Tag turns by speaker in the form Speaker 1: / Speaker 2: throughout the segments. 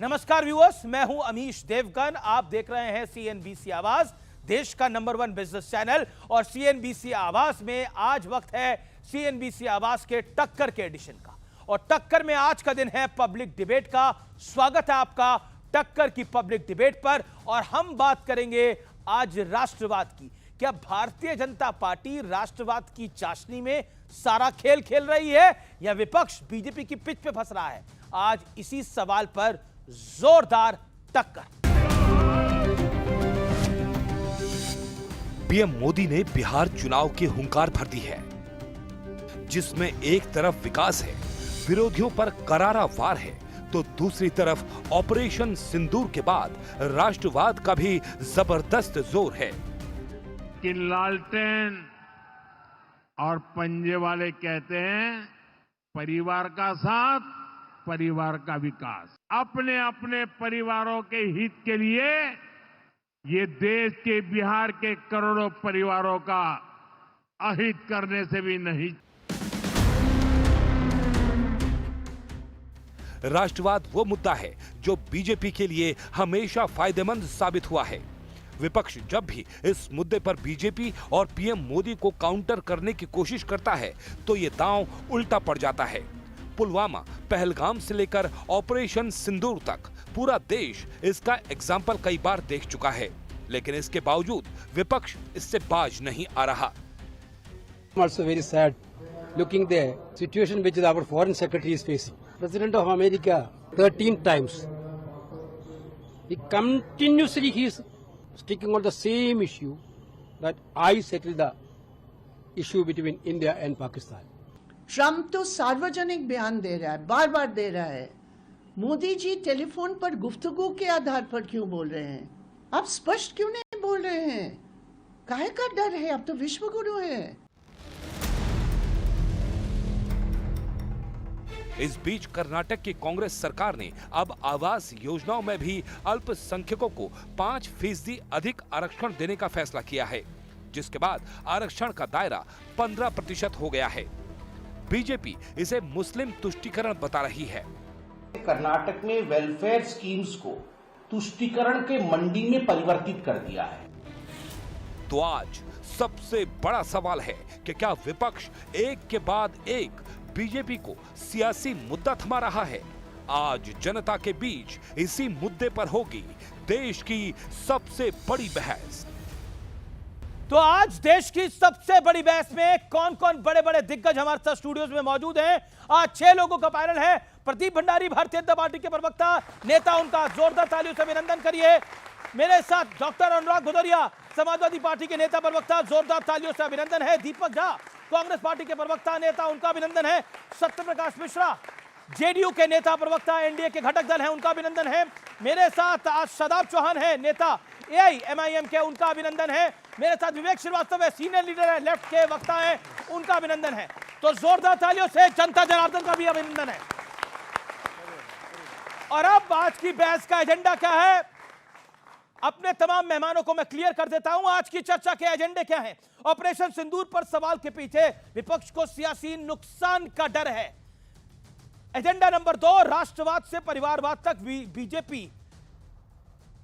Speaker 1: नमस्कार व्यूअर्स, मैं हूं अमीश देवगन। आप देख रहे हैं सीएनबीसी आवाज, देश का नंबर 1 बिजनेस चैनल। और सीएनबीसी आवाज में आज वक्त है सीएनबीसी आवाज के टक्कर के एडिशन का। और टक्कर में आज का दिन है पब्लिक डिबेट का। स्वागत है आपका टक्कर की पब्लिक डिबेट पर। और हम बात करेंगे आज राष्ट्रवाद की। क्या भारतीय जनता पार्टी राष्ट्रवाद की चाशनी में सारा खेल खेल रही है या विपक्ष बीजेपी की पिच पे फंस रहा है? आज इसी सवाल पर जोरदार टक्कर।
Speaker 2: पीएम मोदी ने बिहार चुनाव की हुंकार भर दी है, जिसमें एक तरफ विकास है, विरोधियों पर करारा वार है, तो दूसरी तरफ ऑपरेशन सिंदूर के बाद राष्ट्रवाद का भी जबरदस्त जोर है।
Speaker 3: कि लालटेन और पंजे वाले कहते हैं परिवार का साथ, परिवार का विकास। अपने अपने परिवारों के हित के लिए ये देश के बिहार के करोड़ों परिवारों का अहित करने से भी नहीं।
Speaker 2: राष्ट्रवाद वो मुद्दा है जो बीजेपी के लिए हमेशा फायदेमंद साबित हुआ है। विपक्ष जब भी इस मुद्दे पर बीजेपी और पीएम मोदी को काउंटर करने की कोशिश करता है तो ये दांव उल्टा पड़ जाता है। पुलवामा, पहलगाम से लेकर ऑपरेशन सिंदूर तक पूरा देश इसका एग्जाम्पल कई बार देख चुका है, लेकिन इसके बावजूद विपक्ष इससे बाज नहीं आ रहा।
Speaker 4: Also very sad looking the situation which our foreign secretary is facing. President of America 13 times. He is sticking on the same issue that I settle the issue between India and Pakistan.
Speaker 5: Trump तो सार्वजनिक बयान दे रहा है, बार बार दे रहा है। Modi ji telephone पर गुफ्तगू के आधार पर क्यों बोल रहे हैं? आप स्पष्ट क्यों नहीं बोल रहे हैं? काहे का डर है? आप तो विश्व गुरु हैं।
Speaker 2: इस बीच कर्नाटक की कांग्रेस सरकार ने अब आवास योजनाओं में भी अल्पसंख्यकों को 5% अधिक आरक्षण देने का फैसला किया है, जिसके बाद आरक्षण का दायरा 15% हो गया है। बीजेपी इसे मुस्लिम तुष्टीकरण बता रही है।
Speaker 6: कर्नाटक में वेलफेयर स्कीम्स को तुष्टीकरण के मंडी में परिवर्तित कर दिया है।
Speaker 2: तो आज सबसे बड़ा सवाल है कि क्या विपक्ष एक के बाद एक बीजेपी को सियासी मुद्दा थमा रहा है? आज जनता के बीच इसी मुद्दे पर होगी देश की सबसे बड़ी बहस।
Speaker 1: तो आज देश की सबसे बड़ी बहस में कौन कौन बड़े बड़े दिग्गज हमारे साथ स्टूडियोज में मौजूद हैं। आज 6 लोगों का पैनल है। प्रदीप भंडारी, भारतीय जनता पार्टी के प्रवक्ता, नेता, उनका जोरदार तालियों से अभिनंदन करिए। मेरे साथ डॉक्टर अनुराग भदौरिया, समाजवादी पार्टी के नेता प्रवक्ता, जोरदार तालियों से अभिनंदन है। दीपक झा, कांग्रेस पार्टी के प्रवक्ता, नेता, उनका अभिनंदन है। सत्यप्रकाश मिश्रा, जेडीयू के नेता प्रवक्ता, एनडीए के घटक दल हैं, उनका अभिनंदन है। मेरे साथ आज शादाब चौहान है, नेता एआईएमआईएम के, उनका अभिनंदन है। मेरे साथ विवेक श्रीवास्तव है, सीनियर लीडर है, लेफ्ट के वक्ता है, उनका अभिनंदन है। तो जोरदार तालियों से जनता जनार्दन का भी अभिनंदन है। और अब आज की बहस का एजेंडा क्या है, अपने तमाम मेहमानों को मैं क्लियर कर देता हूं। आज की चर्चा के एजेंडे क्या हैं? ऑपरेशन सिंदूर पर सवाल के पीछे विपक्ष को सियासी नुकसान का डर है। एजेंडा नंबर 2, राष्ट्रवाद से परिवारवाद तक बीजेपी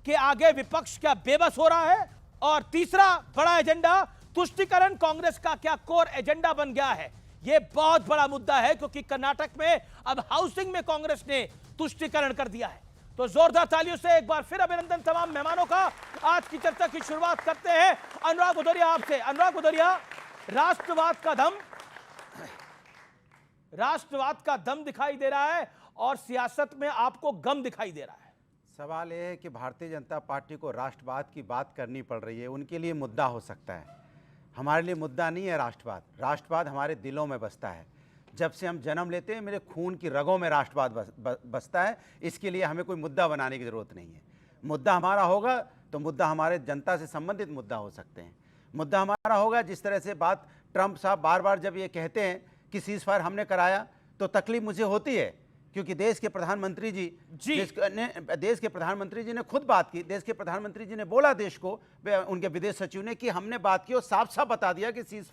Speaker 1: के आगे विपक्ष क्या बेबस हो रहा है? और तीसरा बड़ा एजेंडा, तुष्टीकरण कांग्रेस का क्या कोर एजेंडा बन गया है? यह बहुत बड़ा मुद्दा है, क्योंकि कर्नाटक में अब हाउसिंग में कांग्रेस ने तुष्टीकरण कर दिया है। तो जोरदार तालियों से एक बार फिर अभिनंदन तमाम मेहमानों का। आज की चर्चा की शुरुआत करते हैं अनुराग भदौरिया आपसे। अनुराग भदौरिया, राष्ट्रवाद का दम दिखाई दे रहा है और सियासत में आपको गम दिखाई दे रहा है।
Speaker 7: सवाल यह है कि भारतीय जनता पार्टी को राष्ट्रवाद की बात करनी पड़ रही है। उनके लिए मुद्दा हो सकता है, हमारे लिए मुद्दा नहीं है राष्ट्रवाद। राष्ट्रवाद हमारे दिलों में बसता है। जब से हम जन्म लेते हैं मेरे खून की रगों में राष्ट्रवाद बसता है। इसके लिए हमें कोई मुद्दा बनाने की ज़रूरत नहीं है। मुद्दा हमारा होगा तो मुद्दा हमारे जनता से संबंधित मुद्दा हो सकते हैं। मुद्दा हमारा होगा जिस तरह से बात ट्रंप साहब बार बार जब ये कहते हैं कि सीज फायर हमने कराया, तो तकलीफ मुझे होती है, क्योंकि देश के प्रधानमंत्री देश के प्रधानमंत्री जी ने खुद बात की। देश के प्रधानमंत्री जी ने बोला देश को, उनके विदेश सचिव ने, कि हमने बात की और साफ साफ बता दिया कि सीज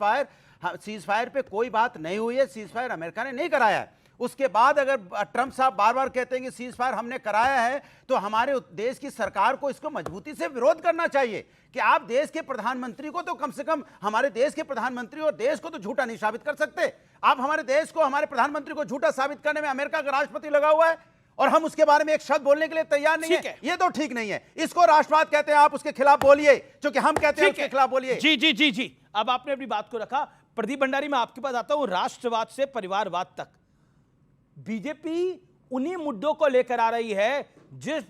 Speaker 7: फायर पे कोई बात नहीं हुई है, सीज फायर अमेरिका ने नहीं कराया है। उसके बाद अगर ट्रंप साहब बार बार कहते हैं कि सीज फायर हमने कराया है, तो हमारे देश की सरकार को इसको मजबूती से विरोध करना चाहिए कि आप देश के प्रधानमंत्री को तो कम से कम, हमारे देश के प्रधानमंत्री और देश को तो झूठा नहीं साबित कर सकते। आप हमारे देश को, हमारे प्रधानमंत्री को झूठा साबित करने में अमेरिका का राष्ट्रपति लगा हुआ है और हम उसके बारे में एक शब्द बोलने के लिए तैयार नहीं है। ये तो ठीक नहीं है। इसको राष्ट्रवाद कहते हैं, आप उसके खिलाफ बोलिए, क्योंकि हम कहते हैं उसके खिलाफ बोलिए।
Speaker 1: जी जी जी जी, अब आपने अपनी बात को रखा। प्रदीप भंडारी, मैं आपके पास आता हूं। राष्ट्रवाद से परिवारवाद तक बीजेपी उन्हीं मुद्दों को लेकर आ रही है जिन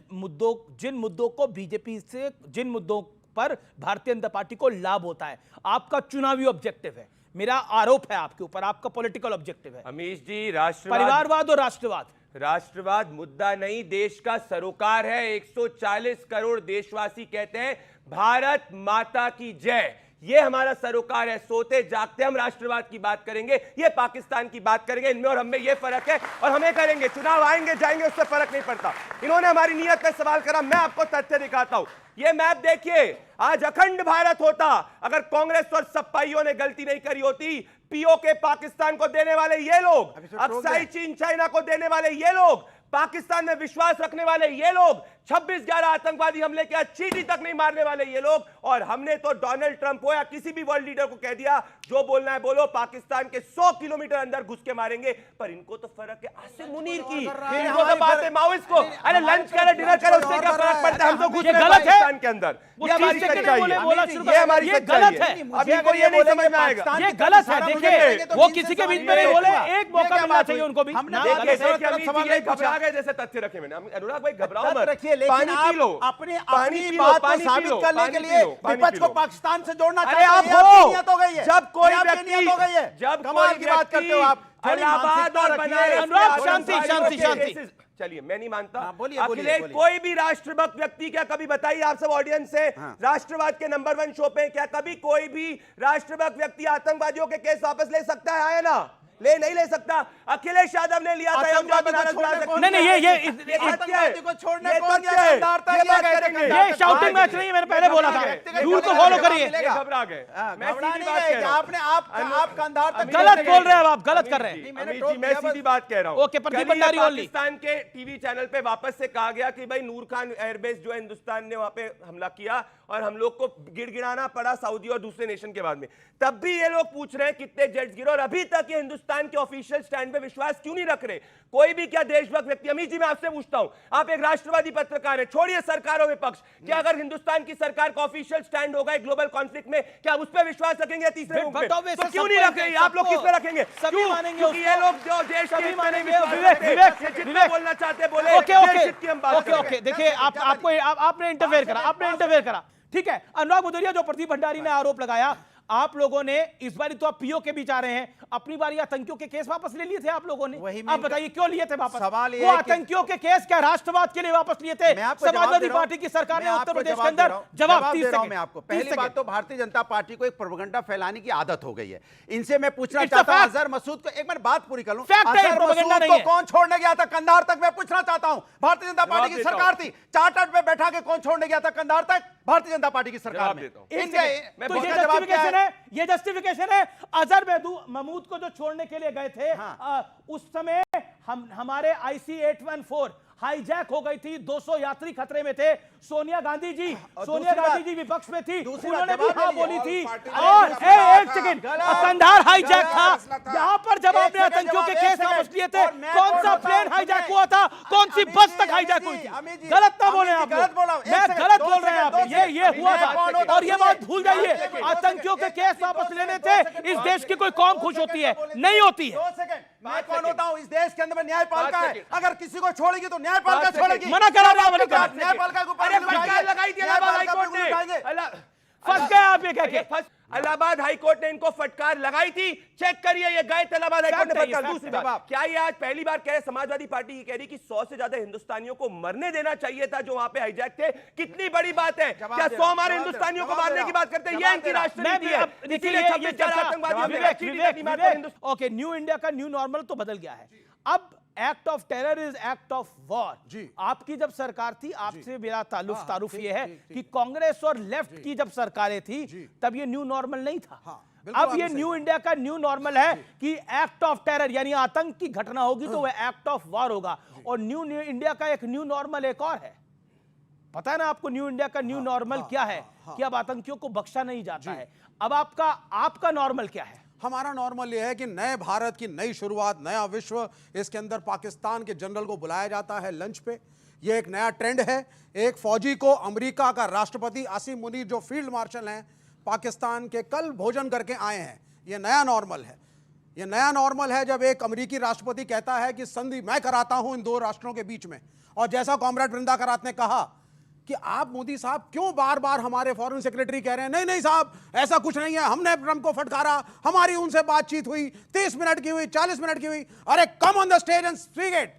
Speaker 1: मुद्दों को बीजेपी से, जिन मुद्दों पर भारतीय जनता पार्टी को लाभ होता है। आपका चुनावी ऑब्जेक्टिव है, मेरा आरोप है आपके ऊपर, आपका पॉलिटिकल ऑब्जेक्टिव है।
Speaker 8: अमीश जी, राष्ट्रवाद,
Speaker 1: परिवारवाद और
Speaker 8: राष्ट्रवाद मुद्दा नहीं, देश का सरोकार है। 140 करोड़ देशवासी कहते हैं भारत माता की जय, ये हमारा सरोकार है। सोते जागते हम राष्ट्रवाद की बात करेंगे, ये पाकिस्तान की बात करेंगे। इनमें और हमें ये फर्क है, और हमें करेंगे। चुनाव आएंगे जाएंगे, उससे फर्क नहीं पड़ता। इन्होंने हमारी नीयत पे सवाल करा, मैं आपको तथ्य दिखाता हूं। ये मैप देखिए, आज अखंड भारत होता अगर कांग्रेस और सप्पाइयों ने गलती नहीं करी होती। पीओके पाकिस्तान को देने वाले ये लोग, अक्साई चीन चाइना को देने वाले ये लोग, पाकिस्तान में विश्वास रखने वाले ये लोग, 26/11 आतंकवादी हमले के चीटी तक नहीं मारने वाले ये लोग। और हमने तो डोनाल्ड ट्रंप हो या किसी भी वर्ल्ड लीडर को कह दिया, जो बोलना है बोलो, पाकिस्तान के 100 किलोमीटर अंदर घुस के मारेंगे। पर इनको तो फर्क है आसिम मुनीर की, इनको तो बात है माओइस्ट को। अरे लंच करे, डिनर करे, उससे क्या फर्क पड़ता है? हम तो घुस रहे पाकिस्तान के अंदर। ये हमारी सच्चाई है, ये हमारी सच्चाई है। अभी को ये नहीं समझ में आएगा,
Speaker 1: ये गलत है। देखिए, वो किसी के बीच में नहीं बोले, एक मौका मिलना चाहिए उनको भी।
Speaker 8: घबरा गए जैसे तथ्य रखे मैंने। अनुराग भाई घबराओ मत,
Speaker 7: रखिए, लेकिन
Speaker 8: पानी पी लो,
Speaker 7: अपनी बात को साबित करने के लिए विपक्ष को पाकिस्तान से जोड़ना
Speaker 8: अरे
Speaker 7: चाहते
Speaker 8: आप
Speaker 7: हैं।
Speaker 8: हो,
Speaker 7: नियत हो गई है।
Speaker 8: जब कोई
Speaker 7: नियत हो गई है,
Speaker 8: जब
Speaker 7: कमाल की बात करते हो आप।
Speaker 8: इलाहाबाद और बनारस,
Speaker 1: अनुराग, शांति शांति शांति।
Speaker 8: चलिए, मैं नहीं मानता।
Speaker 7: बोलिए।
Speaker 8: कोई भी राष्ट्रभक्त व्यक्ति, क्या कभी बताइए आप सब ऑडियंस से, राष्ट्रवाद के नंबर 1 शो पे क्या कभी कोई भी राष्ट्रभक्त व्यक्ति आतंकवादियों के केस वापस ले सकता है? आया ना? नहीं ले सकता। अखिलेश यादव ने लिया था।
Speaker 1: नहीं, ये शाउटिंग मैच नहीं है, मैंने पहले बोला था। रूल को फॉलो करिए।
Speaker 8: घबरा गए,
Speaker 7: आपने आप कंधार तक
Speaker 1: गलत बोल रहे हैं, आप गलत कर रहे हैं।
Speaker 8: मैं सीधी बात कह रहा हूं।
Speaker 1: Okay, Pradeep Bhandari only.
Speaker 8: पाकिस्तान के टीवी चैनल पे वापस से कहा गया कि भाई नूर खान एयरबेस जो है, हिंदुस्तान ने वहां पे हमला किया और हम लोग को गिड़गिड़ाना पड़ा सऊदी और दूसरे नेशन के बाद में। तब भी ये लोग पूछ रहे हैं कितने जेट्स गिरे, और अभी तक ये हिंदुस्तान के ऑफिशियल स्टैंड पे विश्वास क्यों नहीं रख रहे? कोई भी क्या देशभक्त व्यक्ति, अमीश जी मैं आपसे पूछता हूं, आप एक राष्ट्रवादी पत्रकार हैं, छोड़िए सरकार और विपक्ष, क्या अगर हिंदुस्तान की सरकार का ऑफिशियल स्टैंड होगा ग्लोबल कॉन्फ्लिक्ट में, क्या उस पर विश्वास रखेंगे? तीसरे रूप में तो क्यों नहीं रखेंगे? आप लोग किस पे रखेंगे?
Speaker 1: सभी मानेंगे,
Speaker 8: क्योंकि ये लोग जो देश
Speaker 1: सभी मानेंगे।
Speaker 8: जितना बोलना चाहते बोले।
Speaker 1: ओके, देखिए, आपने इंटरफेयर करा, ठीक है। अनुराग भदौरिया, जो प्रदीप भंडारी ने आरोप लगाया, आप लोगों ने इस बारी तो आप पीओ के बीच आ रहे हैं, अपनी बारी आतंकियों के केस वापस ले लिए थे आप लोगों ने। आप बताइए क्यों लिए थे वापस?
Speaker 7: सवाल
Speaker 1: वो आतंकियों के केस क्या राष्ट्रवाद के लिए वापस लिए थे? समाजवादी पार्टी की सरकार ने उत्तर प्रदेश के अंदर जवाब दे रहा हूं मैं आपको।
Speaker 7: पहली बात तो भारतीय जनता पार्टी को एक प्रोपेगेंडा फैलाने की आदत हो गई है। इनसे मैं पूछना चाहता हूं, अजहर मसूद को एक मिनट बात पूरी कर लूं। अजहर मसूद को कौन छोड़ने गया था कंधार तक? मैं पूछना चाहता हूं। भारतीय जनता पार्टी की सरकार थी, चार्टर्ड पे बैठा के कौन छोड़ने गया था कंधार तक? भारतीय जनता पार्टी की सरकार में।
Speaker 1: तो ये जस्टिफिकेशन है, ये जस्टिफिकेशन है। अजहर महमूद को जो छोड़ने के लिए गए थे, उस समय हमारे IC-814 हाईजैक हो गई थी, 200 यात्री खतरे में थे। सोनिया गांधी जी विपक्ष में थी, उन्होंने भी हाँ बोली थी। और एक सेकंड, कंधार हाईजैक था, यहाँ पर जब आपने आतंकियों के केस वापस लिए थे, कौन सा प्लेन हाईजैक हुआ था, कौन सी बस तक हाईजैक हुई थी? गलत ना बोले आप, मैं गलत बोल रहे हैं आप। ये हुआ था, और ये बात भूल जाइए। आतंकियों के केस वापस लेने थे, इस देश की कोई कौम खुश होती है? नहीं होती है।
Speaker 7: मैं कौन होता हूं? इस देश के अंदर में न्यायपालिका है, अगर किसी को छोड़ेगी तो न्यायपालिका छोड़ेगी।
Speaker 1: मना करा रहा हूं,
Speaker 7: न्यायपालिका को लगाई थी इलाहाबाद हाईकोर्ट ने।
Speaker 1: फंस गए आप ये कह के।
Speaker 8: इलाहाबाद हाईकोर्ट ने इनको फटकार लगाई थी, चेक करिए, ये गए थे इलाहाबाद हाईकोर्ट ने फटकार। दूसरी बात, क्या ये आज पहली बार कह रहे, समाजवादी पार्टी ये कह रही कि 100 से ज्यादा हिंदुस्तानियों को मरने देना चाहिए था जो वहां पे हाईजैक थे? कितनी बड़ी बात है। क्या 100 हमारे हिंदुस्तानियों को मारने की बात करते हैं? ये इनकी राष्ट्रनीति है। इसीलिए 26 आतंकवादी।
Speaker 1: ओके, न्यू इंडिया का न्यू नॉर्मल तो बदल गया है। अब act of terror is act of war. आपकी जब सरकार थी, आपसे मेरा तारुफ ये है कि कांग्रेस और लेफ्ट की जब सरकारें थी, तब ये न्यू नॉर्मल नहीं था। अब ये न्यू इंडिया का न्यू नॉर्मल है कि एक्ट ऑफ टेरर यानी आतंक की घटना होगी तो वह एक्ट ऑफ वॉर होगा। और न्यू इंडिया का एक न्यू नॉर्मल एक और है, पता है ना आपको न्यू इंडिया का न्यू नॉर्मल क्या है? कि अब आतंकियों को बख्शा नहीं जाता है। अब आपका नॉर्मल क्या है?
Speaker 9: हमारा नॉर्मल यह है कि नए भारत की नई शुरुआत, नया विश्व, इसके अंदर पाकिस्तान के जनरल को बुलाया जाता है लंच पे। यह एक नया ट्रेंड है। एक फौजी को अमेरिका का राष्ट्रपति आसिम मुनीर जो फील्ड मार्शल हैं पाकिस्तान के, कल भोजन करके आए हैं। यह नया नॉर्मल है। यह नया नॉर्मल है जब एक अमेरिकी राष्ट्रपति कहता है कि संधि मैं कराता हूं इन दो राष्ट्रों के बीच में। और जैसा कॉमरेड वृंदा करात ने कहा कि आप मोदी साहब क्यों बार बार हमारे फॉरेन सेक्रेटरी कह रहे हैं नहीं नहीं साहब ऐसा कुछ नहीं है, हमने ट्रंप को फटकारा, हमारी उनसे बातचीत हुई, 30 मिनट की हुई, 40 मिनट की हुई। अरे come on the stage and speak it.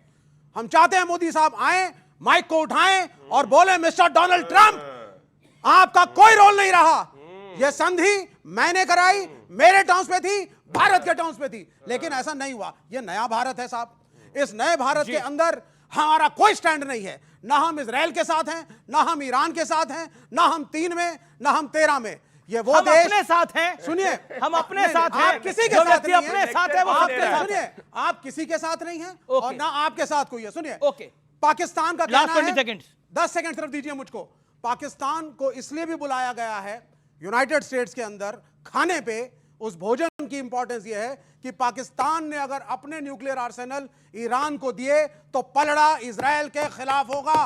Speaker 9: हम चाहते हैं मोदी साहब आए, माइक को उठाएं और बोले मिस्टर डोनाल्ड ट्रंप आपका कोई रोल नहीं रहा, यह संधि मैंने कराई, मेरे टर्म्स पे थी, भारत के टर्म्स पे थी। लेकिन ऐसा नहीं हुआ। यह नया भारत है साहब। इस नए भारत के अंदर हमारा कोई स्टैंड नहीं है। ना हम इजराइल के साथ हैं, ना हम ईरान के साथ हैं, ना हम 3 में, ना हम 13 में। ये वो
Speaker 1: हम
Speaker 9: देश
Speaker 1: अपने साथ हैं।
Speaker 9: सुनिए,
Speaker 1: हम अपने साथ हैं।
Speaker 9: आप किसी के
Speaker 1: जो
Speaker 9: साथ
Speaker 1: व्यक्ति
Speaker 9: नहीं
Speaker 1: अपने
Speaker 9: हैं।
Speaker 1: साथ है वो
Speaker 9: आप
Speaker 1: सबके साथ
Speaker 9: सुनिए,
Speaker 1: है।
Speaker 9: आप किसी के साथ नहीं हैं
Speaker 1: ओके।
Speaker 9: और ना आपके साथ कोई है। सुनिए,
Speaker 1: ओके।
Speaker 9: पाकिस्तान का
Speaker 1: लास्ट
Speaker 9: कहना
Speaker 1: 20
Speaker 9: है,
Speaker 1: सेकंड्स।
Speaker 9: 10 सेकंड सिर्फ दीजिए मुझको। पाकिस्तान को इसलिए भी बुलाया गया है यूनाइटेड स्टेट्स के अंदर खाने पे। उस भोजन की इंपॉर्टेंस यह है कि पाकिस्तान ने अगर अपने न्यूक्लियर आर्सेनल ईरान को दिए तो पलड़ा इजराइल के खिलाफ होगा।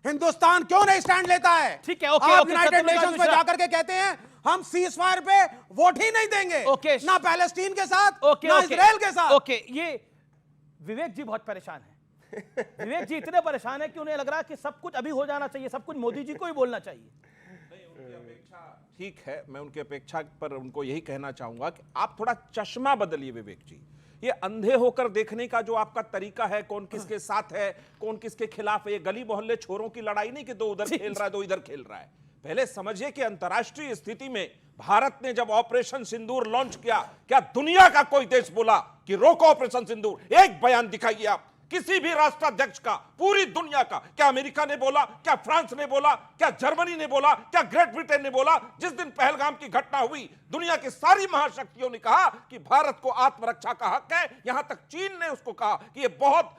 Speaker 9: हिंदुस्तान क्यों नहीं स्टैंड लेता है?
Speaker 1: ठीक है, ओके,
Speaker 9: आप
Speaker 1: ओके,
Speaker 9: यूनाइटेड
Speaker 1: शत्रुघ्न
Speaker 9: नेशंस में
Speaker 1: मिश्रा।
Speaker 9: जाकर के कहते हैं हम सीज फायर पे वोट ही नहीं देंगे,
Speaker 1: ओके।
Speaker 9: ना पैलेस्टीन के साथ,
Speaker 1: ओके,
Speaker 9: ना
Speaker 1: ओके,
Speaker 9: इजराइल के साथ।
Speaker 1: ओके, ये विवेक जी बहुत परेशान है। विवेक जी इतने परेशान है कि उन्हें लग रहा है कि सब कुछ अभी हो जाना चाहिए, सब कुछ मोदी जी को ही बोलना चाहिए।
Speaker 10: ठीक है, मैं उनकी अपेक्षा पर उनको यही कहना चाहूंगा कि आप थोड़ा चश्मा बदलिए विवेक जी। ये अंधे होकर देखने का जो आपका तरीका है, कौन किसके साथ है, कौन किसके खिलाफ है, ये गली मोहल्ले छोरों की लड़ाई नहीं कि दो उधर खेल रहा है दो इधर खेल रहा है। पहले समझिए कि अंतर्राष्ट्रीय स्थिति में भारत ने जब ऑपरेशन सिंदूर लॉन्च किया, क्या दुनिया का कोई देश बोला कि रोको ऑपरेशन सिंदूर? एक बयान दिखाइए आप किसी भी राष्ट्राध्यक्ष का, पूरी दुनिया का। क्या अमेरिका ने बोला? क्या फ्रांस ने बोला? क्या जर्मनी ने बोला? क्या ग्रेट ब्रिटेन ने बोला? जिस दिन पहलगाम की घटना हुई, दुनिया की सारी महाशक्तियों ने कहा कि भारत को आत्मरक्षा का हक है। यहां तक चीन ने उसको कहा कि यह बहुत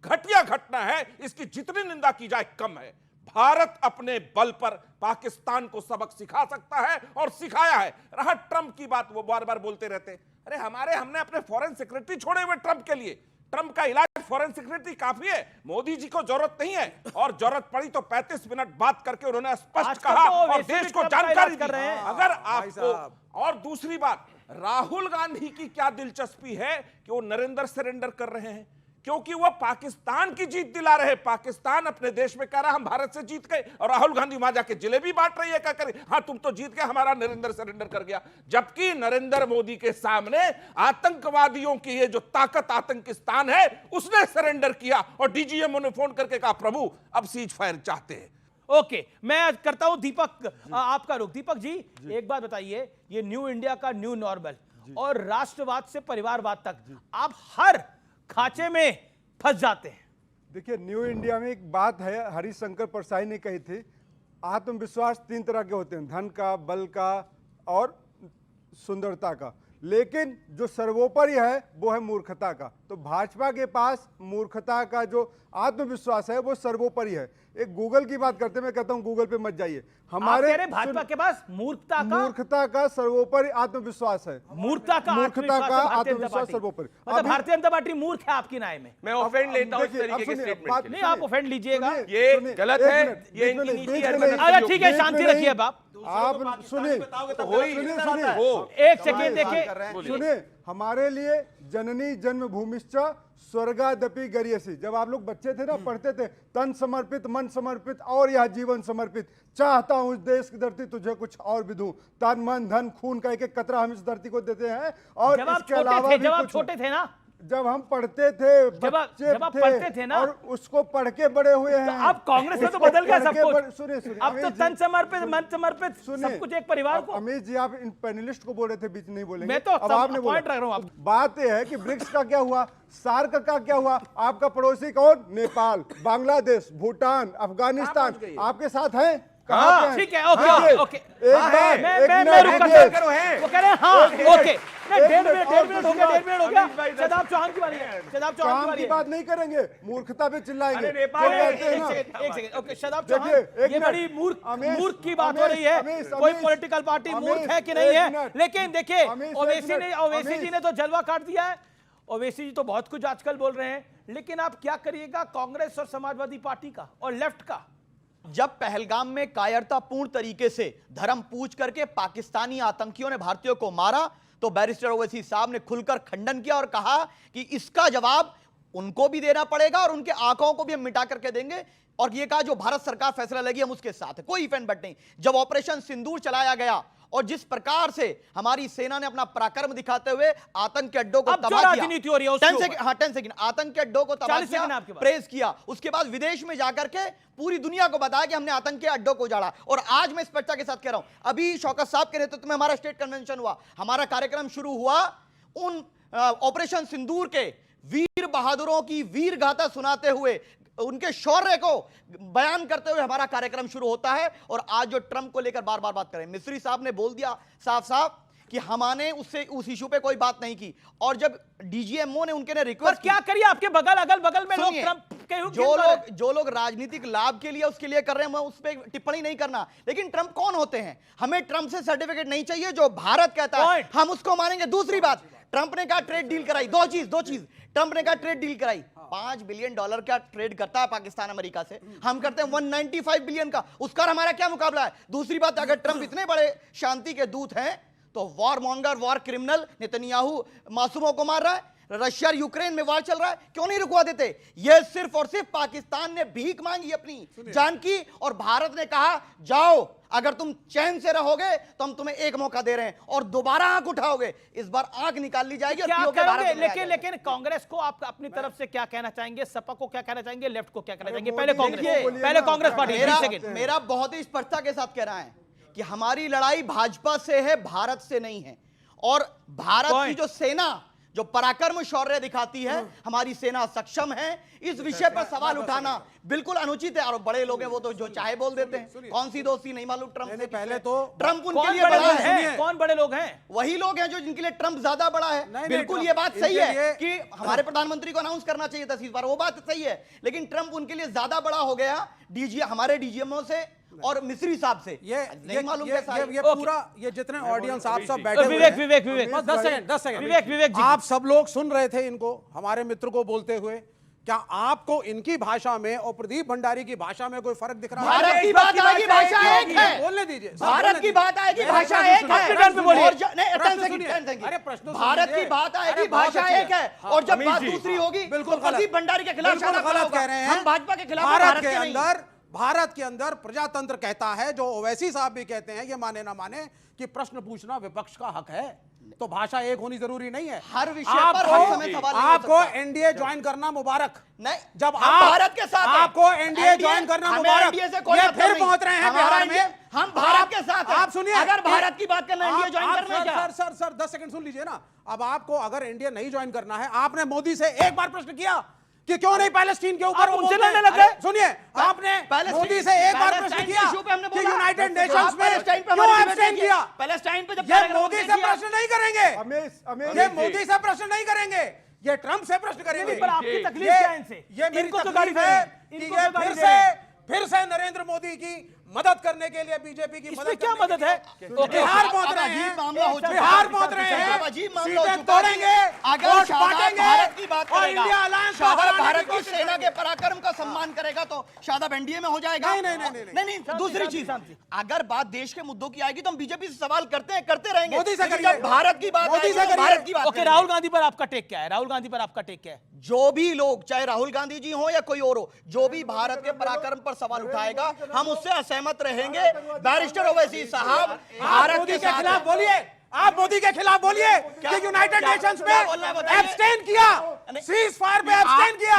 Speaker 10: घटिया घटना है, इसकी जितनी निंदा की जाए कम है। भारत अपने बल पर पाकिस्तान को सबक सिखा सकता है और सिखाया है। रहा ट्रंप की बात, वो बार बार बोलते रहते, अरे हमने अपने फॉरेन सेक्रेटरी छोड़े हुए ट्रंप के लिए। ट्रंप का इलाज फॉरेन सेक्रेटरी काफी है, मोदी जी को जरूरत नहीं है। और जरूरत पड़ी तो 35 मिनट बात करके उन्होंने स्पष्ट कहा और देश को जानकारी दी। अगर आपको, और दूसरी बात, राहुल गांधी की क्या दिलचस्पी है कि वो नरेंद्र सरेंडर कर रहे हैं? क्योंकि वो पाकिस्तान की जीत दिला रहे। पाकिस्तान अपने देश में कह रहा हम भारत से जीत गए, और राहुल गांधी वहां जाके जलेबी बांट रही है, क्या करे, हाँ तुम तो जीत गए, हमारा नरेंद्र सरेंडर कर गया। जबकि नरेंद्र मोदी के सामने आतंकवादियों की ये जो ताकत आतंकिस्तान है उसने सरेंडर किया, और डीजीएमओ ने फोन करके कहा प्रभु अब सीज फायर चाहते हैं।
Speaker 1: ओके, मैं करता हूं दीपक आपका रुख। दीपक जी एक बात बताइए, ये न्यू इंडिया का न्यू नॉर्मल और राष्ट्रवाद से परिवारवाद तक आप हर खांचे में फंस जाते हैं।
Speaker 11: देखिए, न्यू इंडिया में एक बात है, हरिशंकर प्रसाद ने कही थी, आत्मविश्वास 3 तरह के होते हैं, धन का, बल का और सुंदरता का, लेकिन जो सर्वोपरि है वो है मूर्खता का। तो भाजपा के पास मूर्खता का जो आत्मविश्वास है वो सर्वोपरि है। एक गूगल की बात करते, मैं कहता हूं गूगल पे मत जाइए। हमारे
Speaker 1: भाजपा के पास मूर्खता
Speaker 11: का सर्वोपरि आत्मविश्वास है।
Speaker 1: मूर्खता का
Speaker 11: आत्मविश्वास सर्वोपरि।
Speaker 1: मतलब भारतीय जनता पार्टी मूर्ख है आपकी राय में?
Speaker 8: मैं ऑफेंड लेता हूं इस तरीके के स्टेटमेंट।
Speaker 1: नहीं, आप ऑफेंड लीजिएगा,
Speaker 8: ये गलत है, ये इनकी नीति है।
Speaker 1: अच्छा ठीक है, शांति रखिए। अब
Speaker 11: आप सुनिए,
Speaker 1: एक सेकेंड देखिए,
Speaker 11: सुनिए, हमारे लिए जननी जन्मभूमिश्च स्वर्गादपि गरीयसी। जब आप लोग बच्चे थे ना, पढ़ते थे, तन समर्पित, मन समर्पित और यह जीवन समर्पित, चाहता हूं इस देश की धरती तुझे कुछ और भी दूं। तन मन धन खून का एक एक कतरा हम इस धरती को देते हैं। और इसके अलावा
Speaker 1: जब आप छोटे थे ना,
Speaker 11: जब हम पढ़ते थे,
Speaker 1: जब आप पढ़ते थे ना,
Speaker 11: और उसको पढ़ के बड़े हुए हैं।
Speaker 1: तो अब कांग्रेस में तो बदल गया सब कुछ।
Speaker 11: सुनिए,
Speaker 1: अब तो तन समर्पित, मन समर्पित, सब कुछ एक परिवार को।
Speaker 11: अमित जी, आप इन पैनलिस्ट को बोल रहे थे, बीच नहीं बोलेंगे।
Speaker 1: मैं तो
Speaker 11: अब आपने
Speaker 1: पॉइंट रख रहा हूं।
Speaker 11: बात यह है कि ब्रिक्स का क्या हुआ, सार्क का क्या हुआ, आपका पड़ोसी कौन? नेपाल, बांग्लादेश, भूटान, अफगानिस्तान आपके साथ हैं। कहाँ पे हैं?
Speaker 1: ठीक है, ओके
Speaker 11: देखिए,
Speaker 1: ओके ओके।
Speaker 11: एक बार
Speaker 1: मैं रुका
Speaker 11: देखिए,
Speaker 1: वो कह रहे हैं हाँ ओके। डेढ़ मिनट हो गया,
Speaker 10: अमित भाई,
Speaker 1: शदाब चौहान की बारी है, शदाब चौहान की
Speaker 11: काम
Speaker 1: बारी
Speaker 11: की
Speaker 1: है।
Speaker 11: बात नहीं करेंगे, मूर्खता पे चिल्लाएंगे।
Speaker 10: अरे नेपाल
Speaker 11: तो
Speaker 10: है,
Speaker 11: कहते हैं ना,
Speaker 1: एक सेकंड ओके शदाब
Speaker 11: देखिए,
Speaker 1: चौहान,
Speaker 11: एक
Speaker 1: ये
Speaker 11: मिनट।
Speaker 1: बड़ी
Speaker 11: अमीश,
Speaker 1: मूर्ख की बात हो रही है।
Speaker 11: अमीश,
Speaker 1: कोई
Speaker 11: अमीश,
Speaker 1: पॉलिटिकल पार्टी
Speaker 11: अमीश,
Speaker 1: मूर्ख है कि नहीं
Speaker 11: एक
Speaker 1: है,
Speaker 11: मिनट।
Speaker 1: लेकिन देखिए
Speaker 11: अमीश, एक
Speaker 1: ओवैसी
Speaker 11: मिनट,
Speaker 1: जी ने तो जलवा काट दिया है। ओवैसी जी तो बहुत कुछ आजकल बोल रहे हैं, लेकिन आप क्या करिएगा कांग्रेस और समाजवादी पार्टी का और लेफ्ट का?
Speaker 12: जब पहलगाम में कायरतापूर्ण तरीके से धर्म पूछ करके पाकिस्तानी आतंकियों ने भारतीयों को मारा, तो बैरिस्टर ओवैसी साहब ने खुलकर खंडन किया और कहा कि इसका जवाब उनको भी देना पड़ेगा और उनके आंखों को भी हम मिटा करके देंगे। और ये कहा जो भारत सरकार फैसला लेगी हम उसके साथ है, कोई इफेंट बट नहीं। जब ऑपरेशन सिंदूर चलाया गया और जिस प्रकार से हमारी सेना ने अपना पराक्रम दिखाते हुए आतंक के अड्डों को
Speaker 1: अब जो
Speaker 12: तबाह किया,
Speaker 1: राजनीति हो रही है उसके
Speaker 12: 10 सेकंड, हाँ 10 सेकंड, आतंक के अड्डों को तबाह
Speaker 1: 40 सेकंड आपके
Speaker 12: किया,
Speaker 1: पास।
Speaker 12: प्रेस किया, उसके बाद विदेश में जाकर के पूरी दुनिया को बताया कि हमने आतंक के अड्डों को उजाड़ा। और आज मैं स्पष्टता के साथ कह रहा हूं, अभी शौकत साहब के नेतृत्व में हमारा स्टेट कन्वेंशन हुआ, हमारा कार्यक्रम शुरू हुआ उन ऑपरेशन सिंदूर के वीर बहादुरों की वीर गाथा सुनाते हुए, उनके शौर्य को बयान करते हुए हमारा कार्यक्रम शुरू होता है। और आज जो ट्रंप को लेकर बार बार बात करें, मिस्री साहब ने बोल दिया साफ साफ कि हमने उससे उस इशू पे कोई बात नहीं की। और जब डीजीएमओ ने उनके ने रिक्वेस्ट,
Speaker 1: क्या करिए, आपके अगल बगल में लोग ट्रंप के
Speaker 12: जो लोग राजनीतिक लाभ के लिए उसके लिए कर रहे हैं, मैं उस पर टिप्पणी नहीं करना, लेकिन ट्रंप कौन होते हैं? हमें ट्रंप से सर्टिफिकेट नहीं चाहिए, जो भारत कहता है हम उसको मानेंगे। दूसरी बात, ट्रंप ने कहा ट्रेड डील कराई, दो चीज ट्रंप ने कहा ट्रेड डील कराई, $5 बिलियन का ट्रेड करता है पाकिस्तान अमेरिका से, हम करते हैं 195 बिलियन का, उसका हमारा क्या मुकाबला है? दूसरी बात, अगर ट्रंप इतने बड़े शांति के दूत हैं तो warmonger, war criminal Netanyahu मासूमों को मार रहा है, रशिया और यूक्रेन में वार चल रहा है, क्यों नहीं रुकवा देते? यह सिर्फ और सिर्फ पाकिस्तान ने भीख मांगी अपनी जान की, और भारत ने कहा जाओ, अगर तुम चैन से रहोगे तो हम तुम्हें एक मौका दे रहे हैं, और दोबारा आंख उठाओगे, इस बार आंख निकाल ली जाएगी।
Speaker 1: क्या करोगे? लेकिन कांग्रेस को आप अपनी तरफ से क्या कहना चाहेंगे, सपा को क्या कहना चाहेंगे, लेफ्ट को क्या कहना चाहेंगे? पहले कांग्रेस पार्टी।
Speaker 12: मेरा बहुत ही स्पष्टता के साथ कहना है कि हमारी लड़ाई भाजपा से है, भारत से नहीं है। और भारत की जो सेना जो पराक्रम शौर्य दिखाती है, हमारी सेना सक्षम है। इस विषय पर सवाल उठाना बिल्कुल अनुचित है। और बड़े लोग हैं वो तो जो चाहे बोल देते हैं, कौन सी दोस्ती नहीं मालूम ट्रंप से।
Speaker 9: पहले तो
Speaker 12: ट्रंप उनके लिए बड़ा है।
Speaker 1: कौन बड़े लोग हैं?
Speaker 12: वही लोग हैं जो जिनके लिए ट्रंप ज्यादा बड़ा है। बिल्कुल ये बात सही है कि हमारे प्रधानमंत्री को अनाउंस करना चाहिए था इस बार, वो बात सही है, लेकिन ट्रंप उनके लिए ज्यादा बड़ा हो गया हमारे डीजीएमओ से और मिस्री साहब से।
Speaker 9: ये
Speaker 12: नहीं मालूम
Speaker 9: ये पूरा ये जितने ऑडियंस आप सब बैठे हुए
Speaker 1: विवेक
Speaker 9: 10 सेकंड
Speaker 1: विवेक
Speaker 9: आप सब लोग सुन रहे थे इनको, हमारे मित्र को बोलते हुए। क्या आपको इनकी भाषा में और प्रदीप भंडारी की भाषा में कोई फर्क दिख रहा है?
Speaker 12: भारत की बात आएगी, भाषा एक है।
Speaker 9: बोलने दीजिए।
Speaker 12: भारत की बात आएगी, भाषा एक है। भारत की बात आएगी, भाषा एक है। और जब बात दूसरी होगी, बिल्कुल प्रदीप भंडारी के खिलाफ
Speaker 9: गलत कह रहे हैं।
Speaker 12: हम भाजपा के खिलाफ,
Speaker 9: भारत के अंदर प्रजातंत्र कहता है, जो ओवैसी साहब भी कहते हैं, ये माने ना माने, कि प्रश्न पूछना विपक्ष का हक है, तो भाषा एक होनी जरूरी नहीं है।
Speaker 12: हर विषय पर हर समय सवाल नहीं हो
Speaker 9: आपको
Speaker 12: सकता।
Speaker 9: एनडीए ज्वाइन करना मुबारक।
Speaker 12: नहीं,
Speaker 9: जब
Speaker 12: हम
Speaker 9: आप
Speaker 12: भारत के साथ हैं।
Speaker 9: आपको एनडीए ज्वाइन करना मुबारक।
Speaker 12: एनडीए से कोई
Speaker 9: ये
Speaker 12: मतलब
Speaker 9: फिर
Speaker 12: नहीं।
Speaker 9: पहुंच रहे हैं
Speaker 12: हमारा
Speaker 9: बिहार में।
Speaker 12: हम भारत के साथ हैं।
Speaker 9: आप सुनिए,
Speaker 12: अगर भारत की बात करना, एनडीए ज्वाइन करना है क्या?
Speaker 9: सर 10 सेकंड सुन लीजिए ना। अब आपको अगर एनडीए नहीं ज्वाइन करना है, आपने मोदी से एक बार प्रश्न किया कि क्यों नहीं पैलेस्टीन के ऊपर?
Speaker 1: उनसे लड़ने लग गए।
Speaker 9: सुनिए, आपने मोदी से एक बार प्रश्न किया कि यूनाइटेड नेशंस में क्यों एब्सटेन किया?
Speaker 12: पैलेस्टाइन पे जब
Speaker 9: ये मोदी से प्रश्न नहीं करेंगे,
Speaker 11: अमीश
Speaker 9: ये मोदी से प्रश्न नहीं करेंगे, ये ट्रंप से प्रश्न करेंगे।
Speaker 1: पर आपकी तकलीफ क्या है इनसे?
Speaker 9: ये मेरी
Speaker 1: इनको तो
Speaker 9: तकलीफ
Speaker 1: गाली दे
Speaker 9: है
Speaker 1: रहे हैं।
Speaker 9: कि
Speaker 1: इनको
Speaker 9: ये
Speaker 1: तो गाली दे रहे हैं।
Speaker 9: फिर से नरेंद्र मोदी की मदद करने के लिए, बीजेपी की
Speaker 1: इसमें
Speaker 9: मदद
Speaker 1: क्या
Speaker 9: करने के
Speaker 1: मदद है?
Speaker 9: लिए बिहार पहुंच रहे हैं, बिहार पहुंच रहे हैं, सीटें तोड़ेंगे,
Speaker 12: अगर शादाब
Speaker 9: बांटेंगे
Speaker 12: भारत की बात
Speaker 9: और
Speaker 12: करेगा,
Speaker 9: इंडिया अलायंस को
Speaker 12: शादाब
Speaker 9: हराने की
Speaker 12: भारत की
Speaker 9: कोशिश
Speaker 12: सेना
Speaker 9: करेंगे।
Speaker 12: के पराक्रम का सम्मान करेगा तो शादाब एनडीए में हो जाएगा। नहीं। दूसरी चीज, अगर बात देश के मुद्दों की आएगी तो हम बीजेपी से सवाल करते रहेंगे।
Speaker 9: मोदी से
Speaker 12: लेकिन
Speaker 9: करिए।
Speaker 12: जब भारत की बात
Speaker 9: मोदी
Speaker 12: आएगी
Speaker 9: से
Speaker 12: तो
Speaker 9: करिए।
Speaker 12: भारत की बात
Speaker 1: ओके,
Speaker 12: करेंगे।
Speaker 1: राहुल गांधी पर आपका टेक क्या है? राहुल गांधी पर आपका टेक क्या है?
Speaker 12: जो भी लोग, चाहे राहुल गांधी जी हो या कोई और हो, जो भी भारत के पराक्रम पर सवाल उठाएगा, हम उससे असहमत रहेंगे। बैरिस्टर ओवैसी साहब भारत
Speaker 9: मोदी
Speaker 12: के
Speaker 9: के खिलाफ बोलिए, आप मोदी के खिलाफ बोलिए कि यूनाइटेड नेशंस में एब्सटेन किया, सीज फायर पे एब्सटेन किया।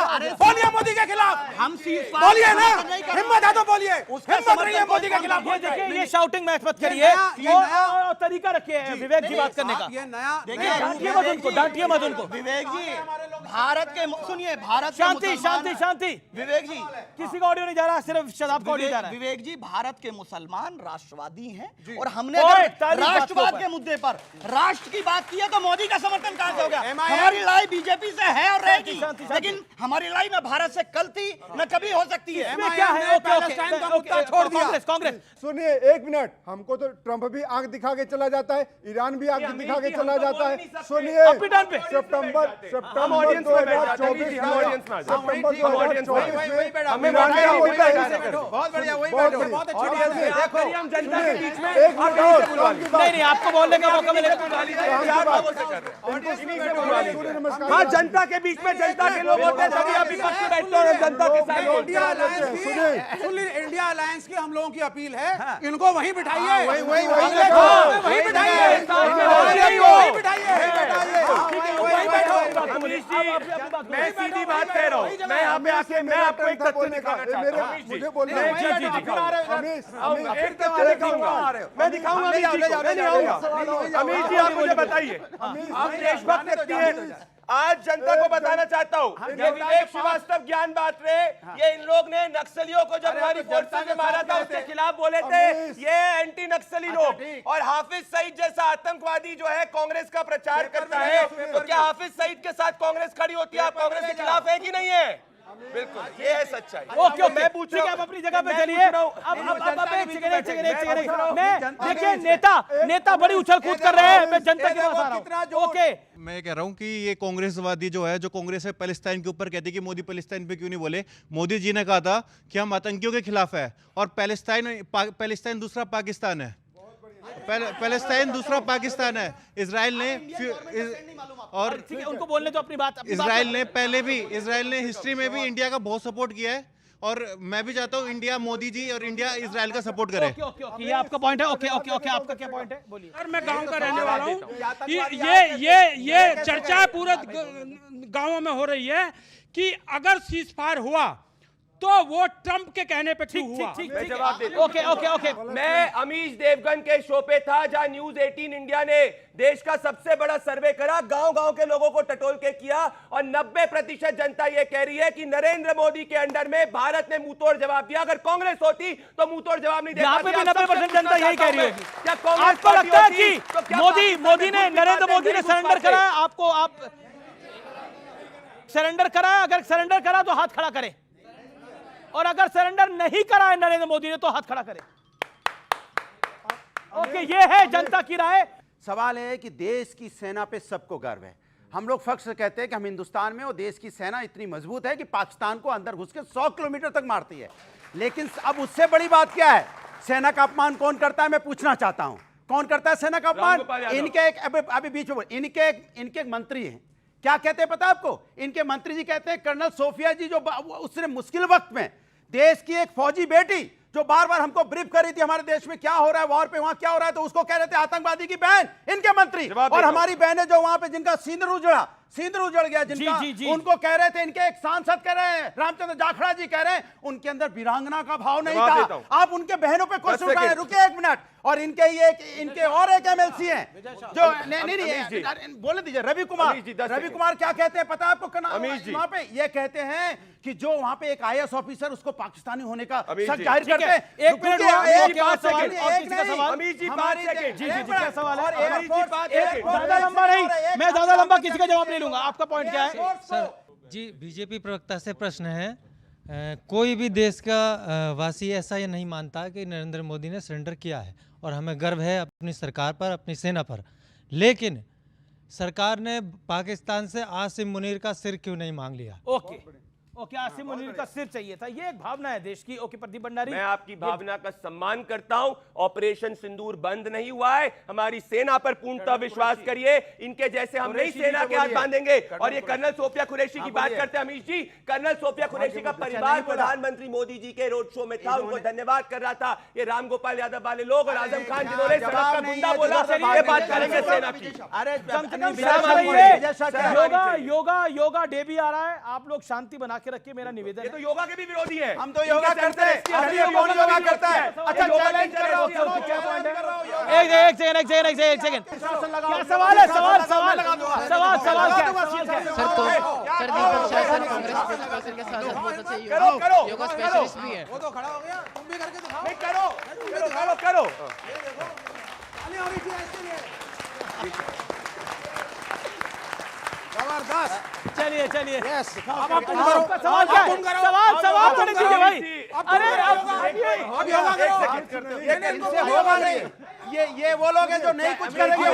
Speaker 9: बोलिए मोदी के खिलाफ,
Speaker 12: हम
Speaker 9: बोलिए ना, हिम्मत है तो बोलिए, हिम्मत नहीं है मोदी के खिलाफ।
Speaker 1: ये देखिए, ये शाउटिंग मैच मत करिए और तरीका रखिए विवेक जी बात करने का।
Speaker 9: ये नया
Speaker 1: डांटिए मत उनको, डांटिए मत उनको।
Speaker 12: विवेक जी, भारत के सुनिए, भारत
Speaker 1: शांति शांति शांति।
Speaker 12: विवेक जी,
Speaker 1: किसी का ऑडियो नहीं जा रहा, सिर्फ शदाब का ऑडियो जा रहा है।
Speaker 12: विवेक जी, भारत के मुसलमान राष्ट्रवादी हैं और हमने
Speaker 1: ओए,
Speaker 12: अगर
Speaker 1: तारीफ बात
Speaker 12: राष्ट्रवाद
Speaker 1: को
Speaker 12: के मुद्दे पर राष्ट्र की बात की है तो मोदी का समर्थन कहां से हो गया? हमारी लड़ाई बीजेपी से है और रहेगी, लेकिन हमारी लड़ाई न भारत से कल थी न कभी हो सकती है।
Speaker 1: इसमें क्या है? ओके,
Speaker 9: छोड़ दिया।
Speaker 1: कांग्रेस
Speaker 11: सुनिए एक मिनट, हमको तो ट्रंप भी आंख दिखा के चला जाता है, ईरान भी आंख दिखा के चला जाता है। सुनिए
Speaker 1: अपनी टर्न पे।
Speaker 11: सितंबर 2024 में ईरान क्या बोलता है?
Speaker 9: बहुत बढ़िया, वही
Speaker 11: बहुत
Speaker 9: बैठो,
Speaker 11: बढ़िया।
Speaker 9: बहुत अच्छी बात है। देखो हम जनता के बीच में
Speaker 11: एक मिनट और,
Speaker 1: नहीं नहीं, आपको बोलने का मौका मिलेगा।
Speaker 11: नमस्कार।
Speaker 8: हाँ, जनता के बीच में जनता के लोग होते हैं, तभी आप विपक्ष में बैठते हो और जनता के साथ बोलते
Speaker 9: इंडिया अलायंस की हम लोगों की अपील है, इनको वहीं बिठाइए, वहीं
Speaker 8: मैं सीधी बात कह रहा हूँ, मैं यहाँ पे आके मैं आपको एक तथ्य दिखाना चाहता हूँ।
Speaker 11: मुझे बोलना है।
Speaker 8: मैं दिखाऊंगा अमीश जी, आप मुझे बताइए, आप देशभक्त व्यक्ति हैं। आज जनता को बताना चाहता हूँ, ये विवेक श्रीवास्तव ज्ञान बांट रहे, ये इन लोग ने नक्सलियों को जब हमारी फोर्सेस ने मारा था उसके खिलाफ बोले थे, ये एंटी नक्सली लोग। और हाफिज सईद जैसा आतंकवादी जो है कांग्रेस का प्रचार करता है, तो क्या हाफिज सईद के साथ कांग्रेस खड़ी होती है? आप कांग्रेस के खिलाफ है कि नहीं है? बिल्कुल, ये है सच्चाई।
Speaker 1: ओके,
Speaker 8: मैं पूछ रहा हूँ,
Speaker 1: आप अपनी जगह पे चलिए। अब एक सेकंड, मैं देखिए, नेता बड़ी उछल कूद कर रहे हैं, मैं जनता के पास आ रहा हूँ। ओके,
Speaker 13: मैं कह रहा हूं कि ये कांग्रेसवादी जो है, जो कांग्रेस है पैलेस्टाइन के ऊपर कहती है कि मोदी पैलेस्टाइन पे क्यों नहीं बोले। मोदी जी ने कहा था कि हम आतंकियों के खिलाफ है, और पैलेस्टाइन दूसरा पाकिस्तान है, पैलेस्टाइन दूसरा पाकिस्तान है। इजराइल ने और
Speaker 1: उनको बोलने तो अपनी बात।
Speaker 13: इजराइल ने पहले भी, इजराइल ने हिस्ट्री में भी इंडिया का बहुत सपोर्ट किया है, और मैं भी चाहता हूं इंडिया, मोदी जी और इंडिया इजराइल का सपोर्ट करे।
Speaker 1: ये आपका पॉइंट है। ओके, आपका क्या पॉइंट है, बोलिए।
Speaker 14: सर, मैं गांव का रहने वाला हूं। ये चर्चा पूरे गांवों में हो रही है कि अगर सीज फायर हुआ तो वो ट्रंप के कहने पे क्यों हुआ?
Speaker 8: मैं जवाब देता हूं। ओके। मैं अमीश देवगन के शो पे था, जहां न्यूज 18 इंडिया ने देश का सबसे बड़ा सर्वे करा, गांव-गांव के लोगों को टटोल के किया, और 90% जनता ये कह रही है कि नरेंद्र मोदी के अंडर में भारत ने मुंहतोड़ जवाब दिया। अगर कांग्रेस होती तो मुंहतोड़ जवाब नहीं देती।
Speaker 1: यहाँ पे भी 90% जनता यही कह रही है। आपको लगता है कि मोदी ने, नरेंद्र मोदी ने सरेंडर कराया आपको? आप सरेंडर कराया? अगर सरेंडर करा तो हाथ खड़ा करें, और अगर सरेंडर नहीं करा है नरेंद्र मोदी ने तो हाथ खड़ा करें। ओके, ये है जनता की राय।
Speaker 7: सवाल है कि देश की सेना पे सबको गर्व है। हम लोग फख्र से कहते हैं कि हम हिंदुस्तान में, और देश की सेना इतनी मजबूत है कि पाकिस्तान को अंदर घुस के 100 किलोमीटर तक मारती है। लेकिन अब उससे बड़ी बात क्या है? सेना का अपमान कौन करता है, मैं पूछना चाहता हूं। कौन करता है सेना का अपमान? इनके अभी बीच में इनके एक मंत्री हैं, क्या कहते हैं पता है आपको? इनके मंत्री जी कहते हैं, कर्नल सोफिया जी, जो उसने मुश्किल वक्त में देश की एक फौजी बेटी जो बार बार हमको ब्रीफ कर रही थी हमारे देश में क्या हो रहा है, वॉर पे वहां क्या हो रहा है, तो उसको कह रहे थे आतंकवादी की बहन। इनके मंत्री और हमारी बहनें जो वहां पे जिनका सींदूर उजड़ गया, जिनका
Speaker 1: जी।
Speaker 7: उनको कह रहे थे, इनके एक सांसद कह रहे हैं, रामचंद्र जाखड़ा जी कह रहे हैं, उनके अंदर वीरांगना का भाव नहीं था। आप उनके बहनों पे क्वेश्चन उठा रहे हैं। रुकिए एक मिनट। और इनके और एक एमएलसी हैं जो नहीं बोलने दीजिए, रवि कुमार क्या कहते हैं पता है आपको? वहां पे ये कहते हैं कि जो वहां पे एक आईएएस ऑफिसर उसको पाकिस्तानी होने का शक जाहिर करते हैं।
Speaker 1: एक मिनट, ज्यादा लंबा नहीं, मैं ज्यादा लंबा किसी का जवाब नहीं लूंगा। आपका पॉइंट क्या है
Speaker 15: सर? जी, बीजेपी प्रवक्ता से प्रश्न है, कोई भी देश का वासी ऐसा ये नहीं मानता कि नरेंद्र मोदी ने सरेंडर किया है, और हमें गर्व है अपनी सरकार पर, अपनी सेना पर, लेकिन सरकार ने पाकिस्तान से आसिम मुनीर का सिर क्यों नहीं मांग लिया?
Speaker 1: ओके, आसिम मुनीर का सिर चाहिए था, ये एक भावना है देश की। ओके, प्रदीप भंडारी,
Speaker 8: मैं आपकी भावना का सम्मान करता हूं। ऑपरेशन सिंदूर बंद नहीं हुआ है, हमारी सेना पर पूर्णतः विश्वास करिए। इनके जैसे हम नहीं सेना के हाथ बांधेंगे। और ये कर्नल सोफिया कुरैशी की बात करते हैं अमीश जी, कर्नल सोफिया कुरैशी का परिवार प्रधानमंत्री मोदी जी के रोड शो में था, उनको धन्यवाद कर रहा था। ये राम गोपाल यादव वाले लोग और आजम खान जिन्होंने सबक का गुंडा बोला, ये बात करेंगे सेना की।
Speaker 1: योगा डे भी आ रहा है, आप लोग शांति बना के रखिए, मेरा निवेदन
Speaker 8: ये
Speaker 1: है।
Speaker 8: तो योगा के भी विरोधी है।
Speaker 7: हम तो योगा करते हैं। कौन योगा करता है? अच्छा, चैलेंज कर रहा हूं।
Speaker 1: एक सेकंड। क्या सवाल है? सवाल क्या है?
Speaker 16: सर दीपक शाह कांग्रेस के सांसद बहुत अच्छे योगा स्पेशलिस्ट भी है।
Speaker 9: वो तो खड़ा हो गया, तुम भी करके दिखाओ।
Speaker 8: नहीं, करो।
Speaker 9: ताली होनी चाहिए इसके लिए। जबरदस्त।
Speaker 1: चलिए
Speaker 9: यस।
Speaker 1: अब आप सवाल क्या है? सवाल तो नहीं कीजिए भाई। अरे
Speaker 9: अब योगा करो।
Speaker 7: इनसे होगा नहीं। ये वो लोग हैं जो नहीं कुछ करेंगे,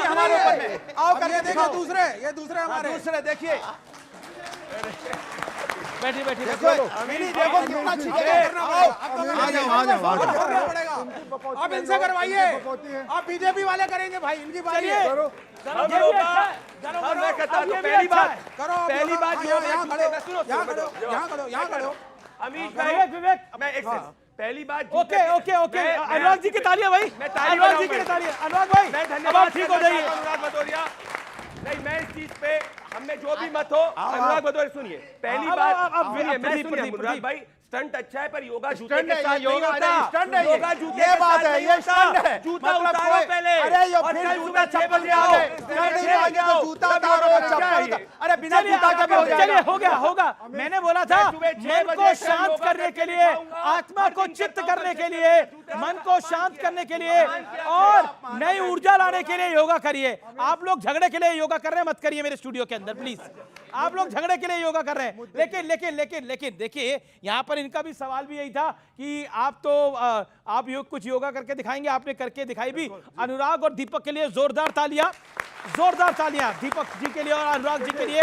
Speaker 7: हमारे ऊपर में आओ करके
Speaker 9: देखो दूसरे, ये दूसरे हमारे
Speaker 7: दूसरे देखिए।
Speaker 1: बैठिए
Speaker 7: देखो कितना अच्छी जगह
Speaker 9: पड़ेगा। अब इनसे करवाइए। अब बीजेपी वाले करेंगे भाई, इनकी बारी है।
Speaker 8: मैं कहता हूं पहली बात
Speaker 9: यहाँ खड़ो।
Speaker 8: अमीश भाई,
Speaker 1: विवेक
Speaker 8: मैं एक सेकंड, पहली बात
Speaker 1: ओके अनुराग जी की तालियां भाई, अनुराग जी की तालियां। अनुराग भाई
Speaker 8: मैं
Speaker 1: अब आप
Speaker 8: धन्यवाद
Speaker 1: ठीक हो जाइए।
Speaker 8: अनुराग भदौरिया। नहीं, मैं इस चीज पे हमें जो भी मत हो, अनुराग भदौरिया सुनिए, पहली बात सुनिए, मैं सुनिए अनुराग भाई, स्टंट अच्छा है पर योगा जूते के साथ नहीं होता। योगा जूते
Speaker 7: ये बात है, ये स्टंट है।
Speaker 8: जूता उतारो पहले।
Speaker 7: अरे ये
Speaker 8: और
Speaker 7: फिर
Speaker 8: कल
Speaker 7: जूता
Speaker 8: सुबह 6 बजे
Speaker 7: चप्पल
Speaker 8: आओ।
Speaker 7: तो जूता उतारो, चप्पल। अरे बिना जूता के भी हो जाएगा।
Speaker 1: चलिए होगा। मैंने बोला था मन को शांत करने के लिए, आत्मा को चित्त करने के लिए, मन को शांत करने के लिए और नई ऊर्जा लाने के लिए योगा करिए। आप लोग झगड़े के लिए योगा कर रहे हैं, मत करिए मेरे स्टूडियो के अंदर प्लीज। आप लोग झगड़े के लिए योगा कर रहे हैं। लेकिन देखिए, यहाँ पर इनका भी सवाल भी यही था कि आप कुछ योगा करके दिखाएंगे, आपने करके दिखाई भी। अनुराग और दीपक के लिए जोरदार तालियां दीपक जी के लिए और अनुराग जी के लिए।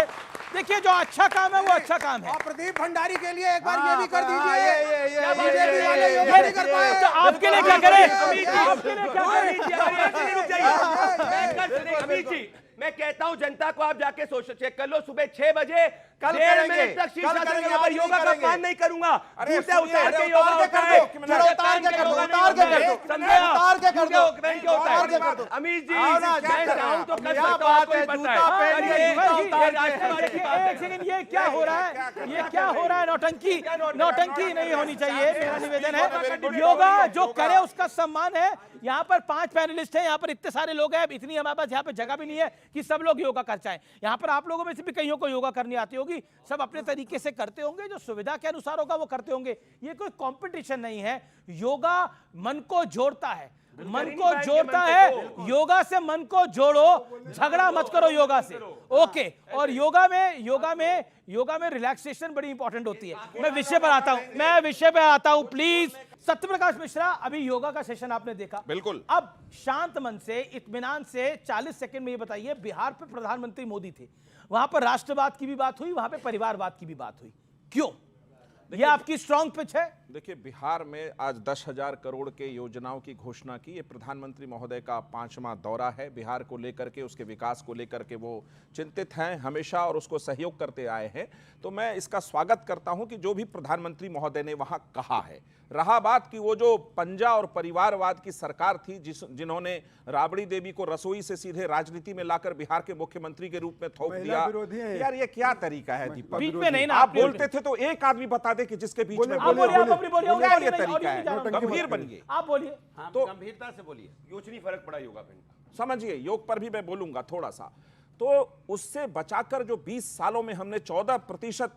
Speaker 1: देखिए, जो अच्छा काम है वो अच्छा काम है।
Speaker 9: और प्रदीप भंडारी के लिए एक बार ये भी कर दीजिए।
Speaker 7: ये
Speaker 9: बीजेपी वाले योगा नहीं कर पाए।
Speaker 1: तो आपके लिए क्या करें?
Speaker 8: अमीश जी, मैं कहता हूं जनता को आप जाके चेक कर लो, सुबह 6 बजे
Speaker 7: कल
Speaker 8: 1.5
Speaker 7: करेंगे,
Speaker 8: मिनट तक शीशा
Speaker 7: कल करेंगे,
Speaker 8: पर
Speaker 7: आज
Speaker 8: योगा
Speaker 7: नहीं
Speaker 8: का
Speaker 7: करेंगे।
Speaker 8: पान नहीं करूंगा।
Speaker 7: अरे
Speaker 8: जूते उतार के योगा
Speaker 7: उतार
Speaker 8: होता
Speaker 7: के
Speaker 8: है।
Speaker 7: कर दो, उतार के कर दो, उतार के कर दो।
Speaker 8: अमीश जी,
Speaker 7: आओ ना,
Speaker 8: मैं चाहूं तो कर
Speaker 7: क्या
Speaker 8: सकता हूं,
Speaker 7: बात
Speaker 8: कोई
Speaker 7: है,
Speaker 8: पता
Speaker 7: जूता पहन के
Speaker 8: है।
Speaker 7: जूता उतार के।
Speaker 1: एक सेकंड, ये क्या हो रहा है? ये क्या हो रहा है? नौटंकी नहीं होनी चाहिए, मेरा निवेदन है। योगा जो करे उसका सम्मान है। यहाँ पर 5 पैनलिस्ट हैं, यहाँ पर इतने सारे लोग हैं, इतनी हमारे पास यहाँ पे जगह भी नहीं है कि सब लोग योगा कर चाहें। यहाँ पर आप लोगों में से भी कईयों को योगा करनी आती होगी, सब अपने तरीके से करते होंगे, जो सुविधा के अनुसार होगा वो करते होंगे। ये कोई कंपटीशन नहीं है। योगा मन को जोड़ता है, योगा से मन को जोड़ो, झगड़ा मत करो योगा से। ओके, और योगा में रिलैक्सेशन बड़ी इंपॉर्टेंट होती है। मैं विषय पर आता हूं प्लीज। सत्यप्रकाश मिश्रा, अभी योगा का सेशन आपने देखा,
Speaker 10: बिल्कुल।
Speaker 1: अब शांत मन से, इत्मीनान से 40 सेकंड में ये बताइए, बिहार पे प्रधानमंत्री मोदी थे, वहां पर राष्ट्रवाद की भी बात हुई, वहां पे परिवारवाद की भी बात हुई, क्यों? ये आपकी स्ट्रॉन्ग पिच है।
Speaker 10: देखिए, बिहार में आज 10,000 करोड़ के योजनाओं की घोषणा की। ये प्रधानमंत्री महोदय का 5वां दौरा है। बिहार को लेकर के, उसके विकास को लेकर के वो चिंतित हैं हमेशा और उसको सहयोग करते आए हैं। तो मैं इसका स्वागत करता हूं कि जो भी प्रधानमंत्री महोदय ने वहां कहा है। रहा बात कि वो जो पंजा और परिवारवाद की सरकार थी, जिन्होंने राबड़ी देवी को रसोई से सीधे राजनीति में लाकर बिहार के मुख्यमंत्री के रूप में थोप दिया, यार ये क्या तरीका है दीपक?
Speaker 1: बीच में नहीं ना,
Speaker 10: आप बोलते थे तो एक आदमी बता दे कि जिसके बीच में क्या ये तरीका है? गंभीर बनिए,
Speaker 1: आप बोलिए।
Speaker 10: तो
Speaker 7: गंभीरता से बोलिए।
Speaker 8: कुछ नहीं फर्क पड़ा योगा पे,
Speaker 10: समझिए, योग पर भी मैं बोलूंगा थोड़ा सा। तो उससे बचाकर जो 20 सालों में हमने 14%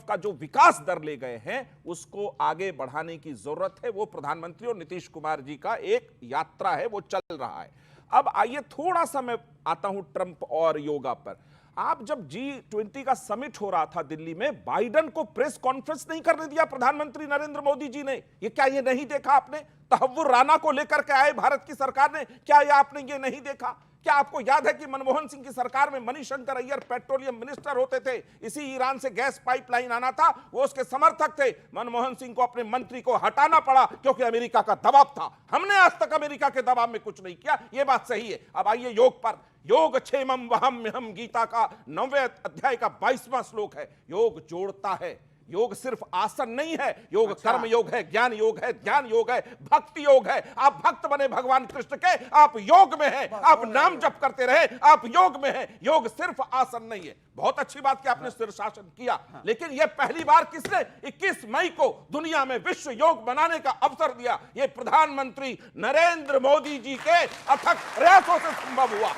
Speaker 10: का जो विकास दर ले गए हैं, उसको आगे बढ़ाने की जरूरत है। वो प्रधानमंत्री और नीतीश कुमार जी का एक यात्रा है, वो चल रहा है। अब आइए थोड़ा सा मैं आता हूं ट्रंप और योगा पर। आप जब G20 का समिट हो रहा था दिल्ली में, बाइडेन को प्रेस कॉन्फ्रेंस नहीं करने दिया प्रधानमंत्री नरेंद्र मोदी जी ने। ये नहीं देखा आपने? तहव्वुर राना को लेकर के आए भारत की सरकार ने, क्या ये आपने ये नहीं देखा? क्या आपको याद है कि मनमोहन सिंह की सरकार में मणिशंकर अय्यर पेट्रोलियम मिनिस्टर होते थे, इसी ईरान से गैस पाइपलाइन आना था, वो उसके समर्थक थे। मनमोहन सिंह को अपने मंत्री को हटाना पड़ा क्योंकि अमेरिका का दबाव था। हमने आज तक अमेरिका के दबाव में कुछ नहीं किया, ये बात सही है। अब आइए योग पर। योग क्षेमम वहम हम गीता का 9वें अध्याय का 22वां श्लोक है। योग जोड़ता है, योग सिर्फ आसन नहीं है, योग कर्म योग है, ज्ञान योग है, ध्यान योग है, भक्ति योग है। आप भक्त बने भगवान कृष्ण के, आप योग में हैं, आप नाम जप करते रहे, आप योग में हैं। योग सिर्फ आसन नहीं है। बहुत अच्छी बात कि आपने शीर्षासन किया, लेकिन यह पहली बार किसने 21 मई को दुनिया में विश्व योग मनाने का अवसर दिया? ये प्रधानमंत्री नरेंद्र मोदी जी के अथक प्रयासों से संभव हुआ।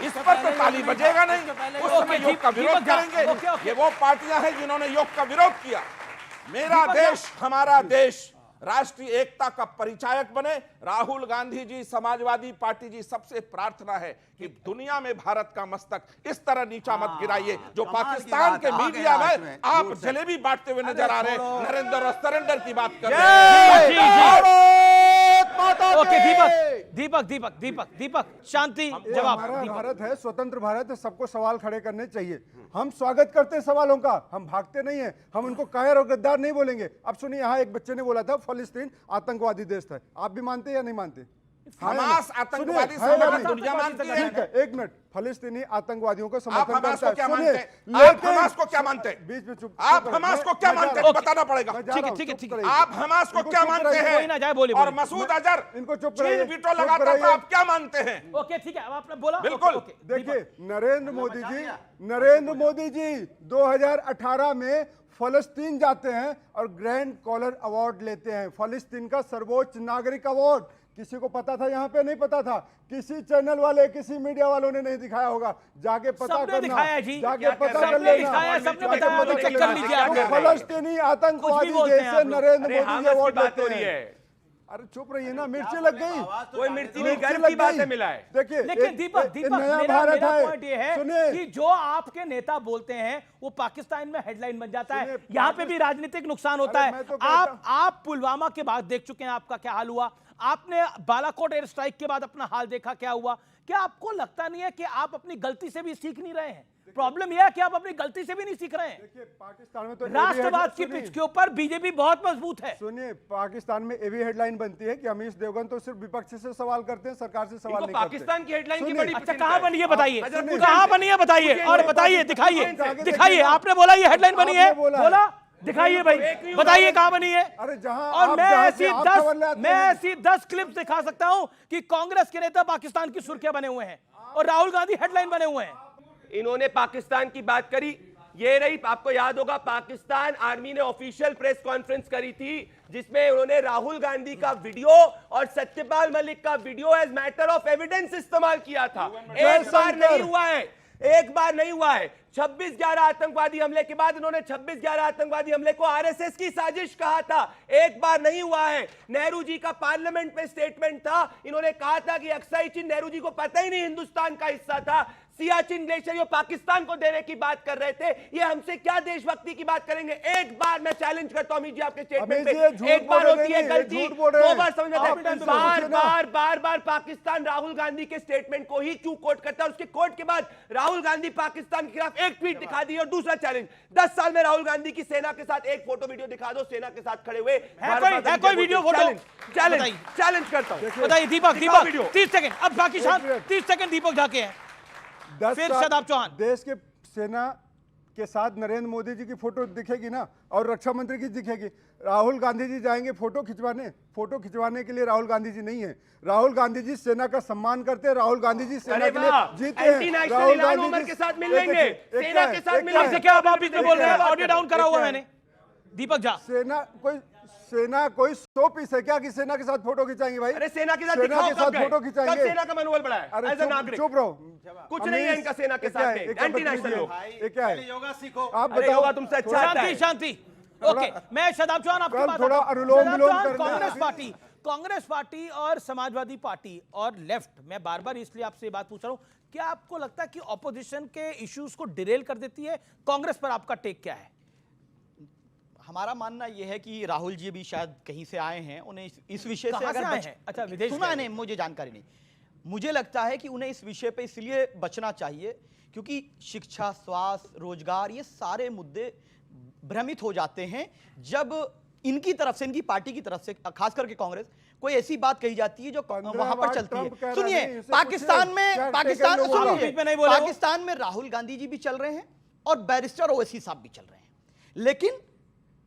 Speaker 10: इस पर तो ताली बजेगा नहीं, उस समय योग का विरोध करेंगे। ये वो पार्टियां हैं जिन्होंने योग का विरोध किया। मेरा देश, हमारा देश राष्ट्रीय एकता का परिचायक बने। राहुल गांधी जी, समाजवादी पार्टी जी, सबसे प्रार्थना है कि दुनिया में भारत का मस्तक इस तरह नीचा मत गिराइए। जो पाकिस्तान के मीडिया में आप जलेबी बांटते हुए नजर आ रहे हैं, नरेंद्र और सरेंडर की बात कर रहे हैं।
Speaker 1: ओके दीपक दीपक दीपक दीपक शांति जवाब।
Speaker 11: हमारा भारत है, स्वतंत्र भारत है, सबको सवाल खड़े करने चाहिए। हम स्वागत करते हैं सवालों का, हम भागते नहीं है, हम उनको कायर और गद्दार नहीं बोलेंगे। अब सुनिए, यहाँ एक बच्चे ने बोला था फलस्तीन आतंकवादी देश था। आप भी मानते हैं या नहीं मानते?
Speaker 10: हमास आतंकवादी संगठन दुनिया मानती है।
Speaker 11: ठीक है, एक मिनट। फलस्तीनी आतंकवादियों को समर्थन
Speaker 10: आप हमास
Speaker 11: करता
Speaker 10: को क्या
Speaker 11: है।
Speaker 10: मानते हैं?
Speaker 11: सुनिए,
Speaker 10: आप हमास को क्या मानते हैं?
Speaker 11: बीच में चुप।
Speaker 10: आप हमास को क्या मानते हैं? बताना पड़ेगा।
Speaker 1: ठीक है
Speaker 10: आप हमास को क्या मानते हैं? और मसूद अजहर
Speaker 11: इनको चुप
Speaker 10: चीन वीटो लगाता था, आप क्या मानते हैं?
Speaker 1: ओके ठीक है, अब आपने बोला
Speaker 10: बिल्कुल।
Speaker 11: देखिए, नरेंद्र मोदी जी 2018 में फलस्तीन जाते हैं और ग्रैंड कॉलर अवार्ड लेते हैं, फलस्तीन का सर्वोच्च नागरिक अवार्ड। किसी को पता था? यहाँ पे नहीं पता था। किसी चैनल वाले, किसी मीडिया वालों ने नहीं दिखाया होगा। जाके पता करना, जाके पता कर लेना। फलस्तीनी आतंकवादी जैसे नरेंद्र मोदी अवार्ड लेते हैं। अरे चुप रहिए ना, मिर्ची लग गई।
Speaker 8: कोई मिर्ची नहीं, गर्व की बात है मिला है।
Speaker 11: देखिए,
Speaker 1: लेकिन दीपक मेरा पॉइंट ये है कि जो आपके नेता बोलते हैं वो पाकिस्तान में हेडलाइन बन जाता है। यहाँ पे भी राजनीतिक नुकसान होता है। आप पुलवामा के बाद देख चुके हैं आपका क्या हाल हुआ। आपने बालाकोट एयर स्ट्राइक के बाद अपना हाल देखा क्या हुआ। क्या आपको लगता नहीं है कि आप अपनी गलती से भी सीख नहीं रहे हैं? प्रॉब्लम यह है कि आप अपनी गलती से भी नहीं सीख रहे हैं।
Speaker 11: देखिए, पाकिस्तान में तो
Speaker 1: राष्ट्रवाद की पिच के ऊपर बीजेपी बहुत मजबूत है।
Speaker 11: सुनिए, पाकिस्तान में एवी हेडलाइन बनती है कि अमीश देवगन तो सिर्फ विपक्ष से सवाल करते हैं, सरकार से सवाल नहीं करते।
Speaker 8: पाकिस्तान की हेडलाइन की बड़ी
Speaker 1: अच्छा, कहां बनी है बताइए, कहां बनी है बताइए, और बताइए, दिखाइए। आपने बोला ये हेडलाइन बनी है, बोला दिखाइए भाई, बताइए कहां बनी है।
Speaker 11: अरे जहां
Speaker 1: और मैं ऐसी 10 क्लिप्स दिखा सकता हूं कि कांग्रेस के नेता पाकिस्तान की सुर्खियां बने हुए हैं और राहुल गांधी हेडलाइन बने हुए हैं।
Speaker 8: इन्होंने पाकिस्तान की बात करी, ये रही, आपको याद होगा पाकिस्तान आर्मी ने ऑफिशियल प्रेस कॉन्फ्रेंस करी थी जिसमें उन्होंने राहुल गांधी का वीडियो और सत्यपाल मलिक का video as matter of evidence इस्तेमाल किया था। एक बार नहीं हुआ है, एक बार नहीं हुआ है। 26/11 आतंकवादी हमले के बाद इन्होंने 26/11 आतंकवादी हमले को आरएसएस की साजिश कहा था। एक बार नहीं हुआ है। नेहरू जी का पार्लियामेंट में स्टेटमेंट था, इन्होंने कहा था कि अक्साई चीन नेहरू जी को पता ही नहीं हिंदुस्तान का हिस्सा था। सियाचिन ग्लेशियर ये पाकिस्तान को देने की बात कर रहे थे। ये हमसे क्या देशभक्ति की बात करेंगे? एक बार मैं चैलेंज करता हूं अमित जी आपके स्टेटमेंट पे, एक बार होती है गलती, 2 बार समझ बार पाकिस्तान राहुल गांधी के स्टेटमेंट को ही क्यों कोट करता है? उसके कोट के बाद राहुल गांधी पाकिस्तान के खिलाफ एक ट्वीट दिखा दी। और दूसरा चैलेंज, 10 साल में राहुल गांधी की सेना के साथ एक फोटो वीडियो दिखा दो, सेना के साथ खड़े हुए।
Speaker 1: कोई वीडियो फोटो
Speaker 8: चैलेंज करता हूं।
Speaker 1: बताइए दीपक 30 सेकंड, अब बाकी 30 सेकंड दीपक जाके हैं।
Speaker 11: 10
Speaker 1: फिर शादाब चौहान।
Speaker 11: देश के सेना के साथ नरेंद्र मोदी जी की फोटो दिखेगी ना, और रक्षा मंत्री की दिखेगी। राहुल गांधी जी जाएंगे फोटो खिंचवाने के लिए राहुल गांधी जी नहीं है। राहुल गांधी जी सेना का सम्मान करते हैं, राहुल गांधी जी सेना के लिए जीते हैं।
Speaker 8: राहुल गांधी के साथ मिल लेंगे, सेना के साथ मिलेंगे।
Speaker 1: क्या आप बीच में बोल रहे हैं? ऑडियो डाउन करा हुआ मैंने। दीपक झा,
Speaker 11: सेना कोई 100 पीस है क्या कि सेना के साथ फोटो खिंचाएंगे भाई?
Speaker 8: अरे सेना के साथ
Speaker 11: फोटो खिंचाएंगे।
Speaker 8: कब सेना का मनोबल बढ़ा है?
Speaker 11: अरे चुप रहो,
Speaker 8: कुछ नहीं है इनका सेना के साथ। एंटी नेशनल लोग।
Speaker 11: ये क्या है?
Speaker 8: योगा सीखो।
Speaker 11: आप बताओ।
Speaker 8: योगा तुमसे अच्छा आता है।
Speaker 1: शांति। ओके, मैं शादाब चौहान आपकी बात
Speaker 11: थोड़ा अनुलोम विलोम करना।
Speaker 1: कांग्रेस पार्टी और समाजवादी पार्टी और लेफ्ट, मैं बार बार इसलिए आपसे ये बात पूछ रहा हूं, क्या आपको लगता है कि ऑपोजिशन के इश्यूज को डिरेल कर देती है? कांग्रेस पर आपका टेक क्या है?
Speaker 12: हमारा मानना यह है कि राहुल जी भी शायद कहीं से आए हैं, उन्हें इस विषय से अगर
Speaker 1: अच्छा, विदेश
Speaker 12: सुना नहीं, मुझे जानकारी नहीं। मुझे लगता है कि उन्हें इस विषय पे इसलिए बचना चाहिए क्योंकि शिक्षा, स्वास्थ्य, रोजगार, ये सारे मुद्दे भ्रमित हो जाते हैं जब इनकी तरफ से, इनकी पार्टी की तरफ से, खास करके कांग्रेस, कोई ऐसी बात कही जाती है जो वहां पर चलती है। सुनिए, पाकिस्तान में राहुल गांधी जी भी चल रहे हैं और बैरिस्टर ओवैसी साहब भी चल रहे हैं, लेकिन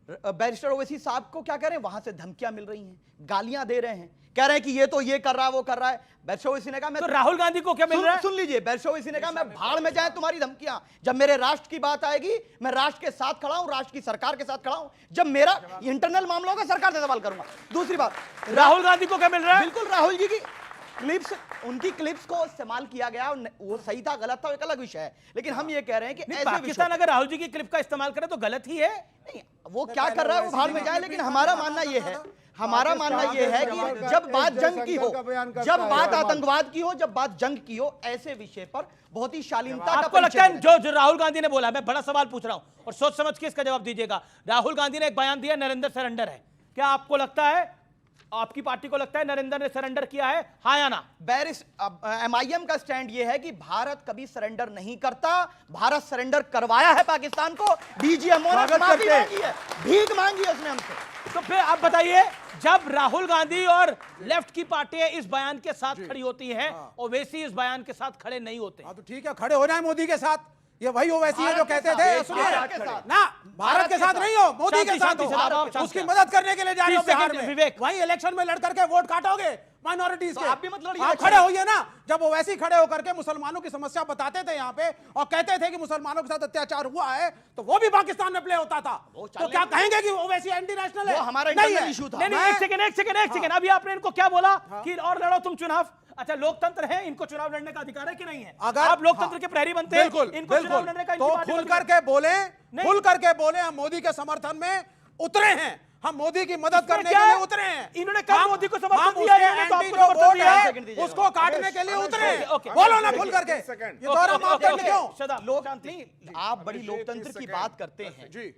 Speaker 12: बैरिस्टर ओवैसी साहब को क्या कह रहे हैं, वहां से धमकियां मिल रही हैं, गालियां दे रहे हैं, कह रहे हैं कि ये तो ये कर रहा है, वो कर रहा है। बैरिस्टर ओवैसी ने कहा मैं
Speaker 1: तो राहुल गांधी को क्या मिल रहा है?
Speaker 12: सुन लीजिए, बैरिस्टर ओवैसी ने कहा मैं भाड़ में जाए तुम्हारी धमकियां, जब मेरे राष्ट्र की बात आएगी मैं राष्ट्र के साथ खड़ा हूं, राष्ट्र की सरकार के साथ खड़ा हूं, जब मेरा इंटरनल मामला होगा सरकार से सवाल करूंगा। दूसरी बात,
Speaker 1: राहुल गांधी को क्या मिल रहा है?
Speaker 12: बिल्कुल राहुल जी की क्लिप्स, उनकी क्लिप्स को इस्तेमाल किया गया, वो सही था गलत था एक अलग विषय है, लेकिन हम ये कह रहे हैं कि ऐसे
Speaker 1: पाकिस्तान अगर राहुल जी की क्लिप का इस्तेमाल करे तो गलत ही है।
Speaker 12: नहीं, वो क्या कर रहा है वो भाड़ में जाए, लेकिन हमारा मानना ये है, हमारा मानना ये है कि जब बात जंग की हो, जब बात आतंकवाद की हो, जब बात जंग की हो, ऐसे विषय पर बहुत ही शालीनता का
Speaker 1: आपको लगता है जो राहुल गांधी ने बोला, मैं बड़ा सवाल पूछ रहा हूं और सोच समझ के इसका जवाब दीजिएगा। राहुल गांधी ने एक बयान दिया नरेंद्र सरेंडर है, क्या आपको लगता है, आपकी पार्टी को लगता है नरेंद्र ने सरेंडर किया है, हाँ या ना?
Speaker 12: MIM का स्टैंड यह है कि भारत कभी सरेंडर नहीं करता, भारत सरेंडर करवाया है पाकिस्तान को, डीजीएमओ ने माफी मांगी है, भीख मांगी है उसने हमसे।
Speaker 1: तो फिर आप बताइए, जब राहुल गांधी और लेफ्ट की पार्टियां इस बयान के साथ खड़ी होती हैं, ओवैसी इस बयान के साथ खड़े नहीं होते।
Speaker 9: तो ठीक है, खड़े हो जाए मोदी के साथ, ये वही ओवैसी है जो कहते थे सुनिए ना, भारत के साथ नहीं हो, मोदी के साथ हो, उसकी मदद करने के लिए जा रहे हो बिहार में, विवेक वही इलेक्शन में लड़ करके वोट काटोगे माइनॉरिटीज के।
Speaker 12: आप भी मतलब
Speaker 9: आप खड़े होइए ना, जब ओवैसी खड़े होकर के मुसलमानों की समस्या बताते थे यहाँ पे और कहते थे कि मुसलमानों के साथ अत्याचार हुआ है, तो वो भी पाकिस्तान में प्ले होता था, तो क्या कहेंगे कि ओवैसी एंटी नेशनल है?
Speaker 12: हमारा इंटरनल इशू था।
Speaker 1: नहीं, एक सेकंड, अभी आपने इनको क्या बोला कि और लड़ो तुम चुनाव। अच्छा, लोकतंत्र है, इनको चुनाव लड़ने का अधिकार है कि नहीं है?
Speaker 9: अगर
Speaker 1: आप लोकतंत्र के प्रहरी बनते हैं, इनको चुनाव लड़ने का
Speaker 9: तो खुल करके बोले हम मोदी के समर्थन में उतरे हैं, हम मोदी की मदद करने के लिए उतरे हैं।
Speaker 1: इन्होंने कहा मोदी को समर्थन दिया है, तो आपको समर्थन दिया है,
Speaker 9: उसको काटने के लिए उतरे हैं। बोलो ना खुल करके, ये दौरा माफ करने क्यों?
Speaker 12: आप बड़ी लोकतंत्र की बात करते हैं जी,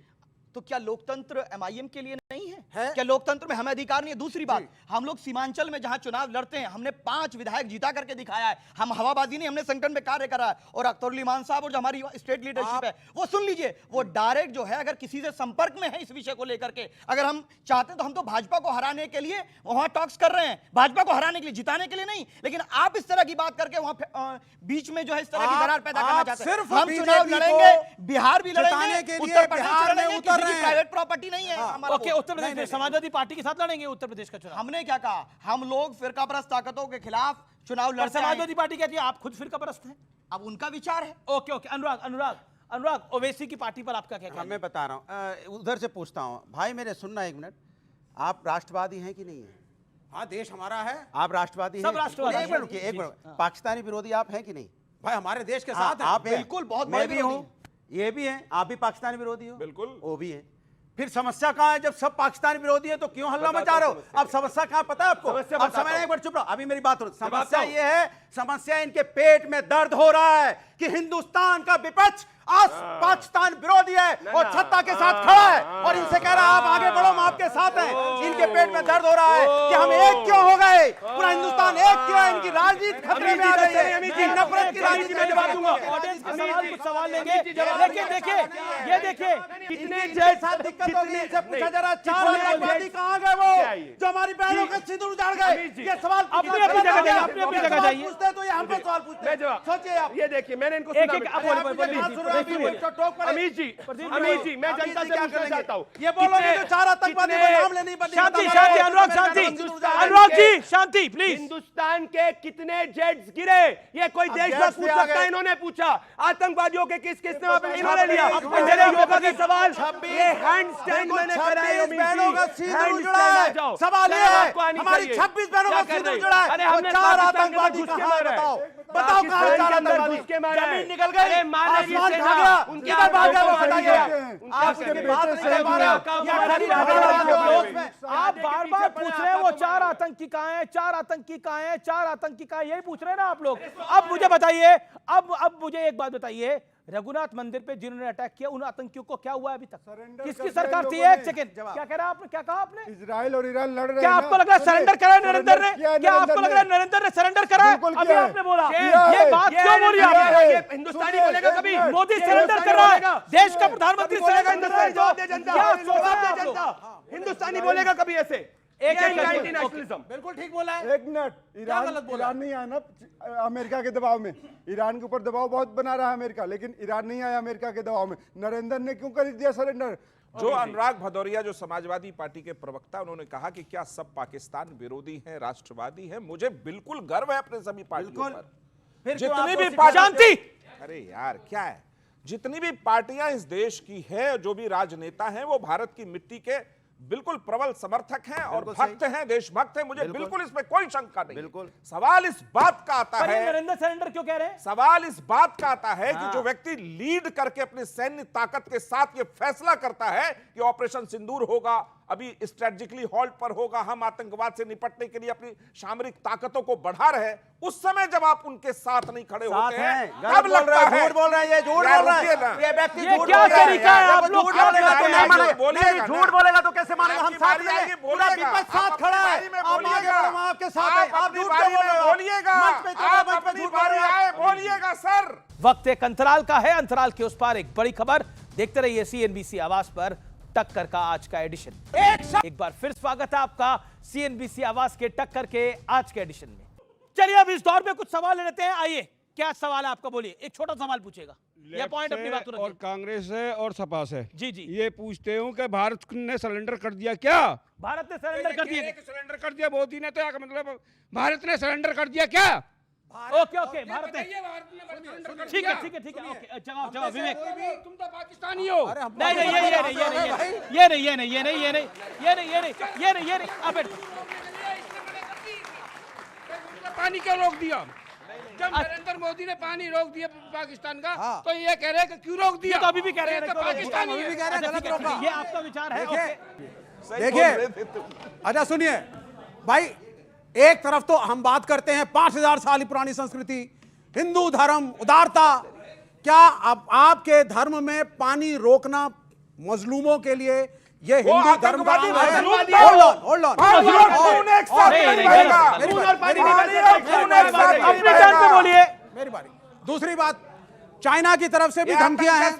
Speaker 12: तो क्या लोकतंत्र MIM के लिए नहीं है? क्या लोकतंत्र में हमें अधिकार नहीं है? दूसरी बात, हम लोग सीमांचल में जहां चुनाव लड़ते हैं, हमने 5 विधायक जीता करके दिखाया है, हम हवाबाजी नहीं, हमने संगठन में कार्य करा है। और अख्तरुल इमान साहब और जो हमारी स्टेट लीडरशिप है, वो सुन लीजिए, वो डायरेक्ट जो है, अगर किसी से संपर्क में है इस विषय को लेकर के, अगर हम चाहते हैं तो हम तो भाजपा को हराने के लिए वहां टॉक्स कर रहे हैं, भाजपा को हराने के लिए, जिताने के लिए नहीं। लेकिन आप इस तरह की बात करके वहां बीच में जो है इस तरह की दरार पैदा करना चाहते हैं। हम चुनाव लड़ेंगे, बिहार भी लड़ेंगे, उत्तर प्रदेश प्राइवेट प्रॉपर्टी नहीं है।
Speaker 1: ओके, उत्तर प्रदेश में समाजवादी पार्टी के साथ लड़ेंगे उत्तर प्रदेश का चुनाव।
Speaker 12: हमने क्या कहा, हम लोग फिरकापरस्त ताकतों के खिलाफ चुनाव लड़,
Speaker 1: समाजवादी पार्टी कहती है आप खुद फिरकापरस्त हैं,
Speaker 12: अब उनका विचार है।
Speaker 1: ओके, अनुराग, ओवैसी की पार्टी पर आपका क्या कहना है?
Speaker 7: मैं बता रहा हूँ, उधर से पूछता हूँ भाई, मेरे सुनना एक मिनट, आप राष्ट्रवादी हैं कि नहीं है?
Speaker 9: हाँ, देश हमारा है,
Speaker 7: आप राष्ट्रवादी हैं?
Speaker 1: सब राष्ट्रवादी।
Speaker 7: एक मिनट, पाकिस्तानी विरोधी आप हैं कि नहीं?
Speaker 9: भाई हमारे देश के साथ
Speaker 7: आप
Speaker 12: बिल्कुल, बहुत
Speaker 7: मैं भी हूँ, ये भी हैं, आप भी पाकिस्तानी विरोधी हो?
Speaker 10: बिल्कुल,
Speaker 7: वो भी है। फिर समस्या कहाँ है? जब सब पाकिस्तानी विरोधी है तो क्यों हल्ला मचा रहे हो? अब समस्या कहाँ पता है आपको? अब समय एक बार चुप रहो, अभी मेरी बात हो। समस्या ये है, समस्या इनके पेट में दर्द हो रहा है कि हिंदुस्तान का विपक्ष आज पाकिस्तान विरोधी है और सत्ता के साथ खड़ा है और इनसे कह रहा है आप आगे बढ़ो, हम आपके साथ हैं। इनके पेट में दर्द हो रहा है कि हम एक क्यों हो गए, पूरा हिंदुस्तान एक क्यों है, इनकी राजनीति खतरे में आ गई है, इनकी नफरत की राजनीति में जवाब दूंगा।
Speaker 1: ऑडियंस के सवाल कुछ सवाल लेंगे, लेकिन देखिए, ये देखिए
Speaker 7: कितने जैसा दिक्कत होगी, इनसे पूछा जा रहा है 4 आतंकवादी कहाँ गए वो जो हमारी बहनों के सिंदूर उजाड़ गए? ये सवाल
Speaker 1: अपनी अपनी जगह जाइए, अपनी अपनी जगह जाइए।
Speaker 7: पूछते तो ये हम पे सवाल पूछते हैं। सोचिए आप,
Speaker 10: ये देखिए मैंने इनको अमीश जी, मैं जनता से पूछना चाहता हूँ,
Speaker 7: ये बोलोगे तो 4 आतंकवादी का नाम लेने पर
Speaker 1: शांति, अनुराग जी, शांति प्लीज।
Speaker 8: हिंदुस्तान के कितने जेट्स गिरे, ये कोई देश में पूछ सकता है? इन्होंने पूछा आतंकवादियों के किस किसने वहां पे इन्होंने लिया। मेरे योगा के सवाल, ये हैंड स्टैंड मैंने कराया,
Speaker 7: बहनों का सिंदूर जुड़ा है, सवाल ये है हमारी 26 बहनों का सिंदूर जुड़ा है, अरे 4 आतंकवादी कहां है? बताओ कहां 4 आतंकवादी?
Speaker 8: जमीन
Speaker 7: निकल गई, आसमान खा गया, किधर भाग गया, वो हटा गया। आपके बात नहीं कर पा रहे हो,
Speaker 1: आप बार-बार पूछ रहे हैं वो 4 आतंकी कहां हैं, 4 आतंकी कहां हैं, 4 आतंकी कहां हैं, यही पूछ रहे हैं ना आप लोग। अब मुझे बताइए, अब मुझे एक बात बताइए, रघुनाथ मंदिर पे जिन्होंने अटैक किया उन आतंकियों को क्या हुआ अभी तक? किसकी सरकार थी? एक सेकंड, क्या कह रहा आपने, क्या कहा आपने?
Speaker 11: इजराइल और ईरान लड़ रहे हैं।
Speaker 1: क्या आपको लग रहा है सरेंडर करा है नरेंद्र ने? क्या आपको लग रहा है नरेंद्र ने सरेंडर करा है? अभी आपने बोला, ये बात क्यों बोली आपने?
Speaker 8: हिंदुस्तानी बोलेगा कभी?
Speaker 1: मोदी सरेंडर कर रहा है, देश का प्रधानमंत्री
Speaker 8: बोलेगा हिंदुस्तानी बोलेगा कभी ऐसे?
Speaker 9: बिल्कुल ठीक बोला है।
Speaker 11: एक मिनट, ईरान नहीं आया ना अमेरिका के दबाव में, ईरान के ऊपर दबाव बहुत बना रहा है अमेरिका, लेकिन ईरान नहीं आया अमेरिका के दबाव में। नरेंद्र ने क्यों कर दिया सरेंडर?
Speaker 10: जो अनुराग भदौरिया जो समाजवादी पार्टी के प्रवक्ता, उन्होंने कहा कि क्या सब पाकिस्तान विरोधी हैं, राष्ट्रवादी हैं। मुझे बिल्कुल गर्व है अपने सभी पार्टियों पर। जितनी भी
Speaker 1: शांति,
Speaker 10: अरे यार क्या है, जितनी भी पार्टियां इस देश की है, जो भी राजनेता हैं, वो भारत की मिट्टी के बिल्कुल प्रबल समर्थक हैं और भक्त हैं, देशभक्त हैं। मुझे बिल्कुल इसमें कोई शंका नहीं।
Speaker 7: बिल्कुल।
Speaker 10: सवाल इस बात का आता है,
Speaker 1: नरेंद्र सरेंडर क्यों कह रहे हैं?
Speaker 10: सवाल इस बात का आता है कि जो व्यक्ति लीड करके अपने सैन्य ताकत के साथ ये फैसला करता है कि ऑपरेशन सिंदूर होगा, अभी स्ट्रेटेजिकली हॉल्ट पर होगा, हम आतंकवाद से निपटने के लिए अपनी सामरिक ताकतों को बढ़ा रहे हैं, उस समय जब आप उनके साथ नहीं खड़े होते हैं, तब लगता है
Speaker 7: झूठ बोल रहे हैं, ये झूठ बोल रहा है, ये व्यक्ति
Speaker 1: ये
Speaker 7: झूठ
Speaker 1: क्या
Speaker 7: बोल रहा है।
Speaker 1: तरीका है? आप लोग
Speaker 7: झूठ बोलेगा तो नहीं मानेंगे,
Speaker 10: बोलिएगा
Speaker 7: नहीं, झूठ बोलेगा तो कैसे मानेगा? हम साथ में हैं, पूरा
Speaker 10: बोलिएगा।
Speaker 7: विपक्ष साथ खड़ा है, आप आगे बढ़ो, हम आपके साथ हैं, आप झूठ क्यों बोल रहे हो?
Speaker 10: बोलिएगा,
Speaker 7: मंच पे चलो,
Speaker 10: आप
Speaker 7: मंच पे
Speaker 10: अपनी
Speaker 7: झूठ बोल
Speaker 10: बारी
Speaker 7: रहे हो।
Speaker 10: आए, बोलिएगा सर।
Speaker 1: वक्त एक अंतराल का है, अंतराल के उस पार एक बड़ी खबर। देखते रहिए सीएनबीसी आवाज पर टक्कर का आज का एडिशन। एक बार फिर स्वागत है आपका सीएनबीसी आवाज के टक्कर के आज के एडिशन में। चलिए अब इस दौर में कुछ सवाल लेते हैं। आइए, क्या सवाल है आपका? बोलिए, एक छोटा सवाल पूछेगा या पॉइंट अपनी बात
Speaker 11: और कांग्रेस है और सपा से
Speaker 1: जी जी
Speaker 11: ये पूछते हूँ कि भारत ने सरेंडर कर दिया क्या?
Speaker 1: भारत ने सरेंडर कर दिया?
Speaker 11: सरेंडर कर दिया मोदी ने, तो क्या मतलब भारत ने सरेंडर कर दिया क्या?
Speaker 1: ओके ओके, भारत ने, ठीक है ठीक है ठीक है, ओके, जवाब जवाब विवेक।
Speaker 11: तुम तो पाकिस्तानी हो।
Speaker 1: नहीं नहीं, ये नहीं, अब
Speaker 11: पानी क्यों रोक दिया? जब नरेंद्र मोदी ने पानी रोक दिया पाकिस्तान का, तो ये कह रहे हैं कि क्यों रोक दिया?
Speaker 1: तो अभी भी कह रहे हैं
Speaker 11: पाकिस्तानी
Speaker 7: अभी भी कह रहे हैं गलत रोका।
Speaker 1: ये आपका विचार है।
Speaker 9: देखिए, अच्छा सुनिए भाई, एक तरफ तो हम बात करते हैं 5000 साल पुरानी संस्कृति, हिंदू धर्म, उदारता। क्या अब आपके धर्म में पानी रोकना मजलूमों के लिए ये हिंदू धर्म का अंग है? होल्ड ऑन, मेरी बारी। दूसरी बात, चाइना की तरफ से भी धमकियां हैं,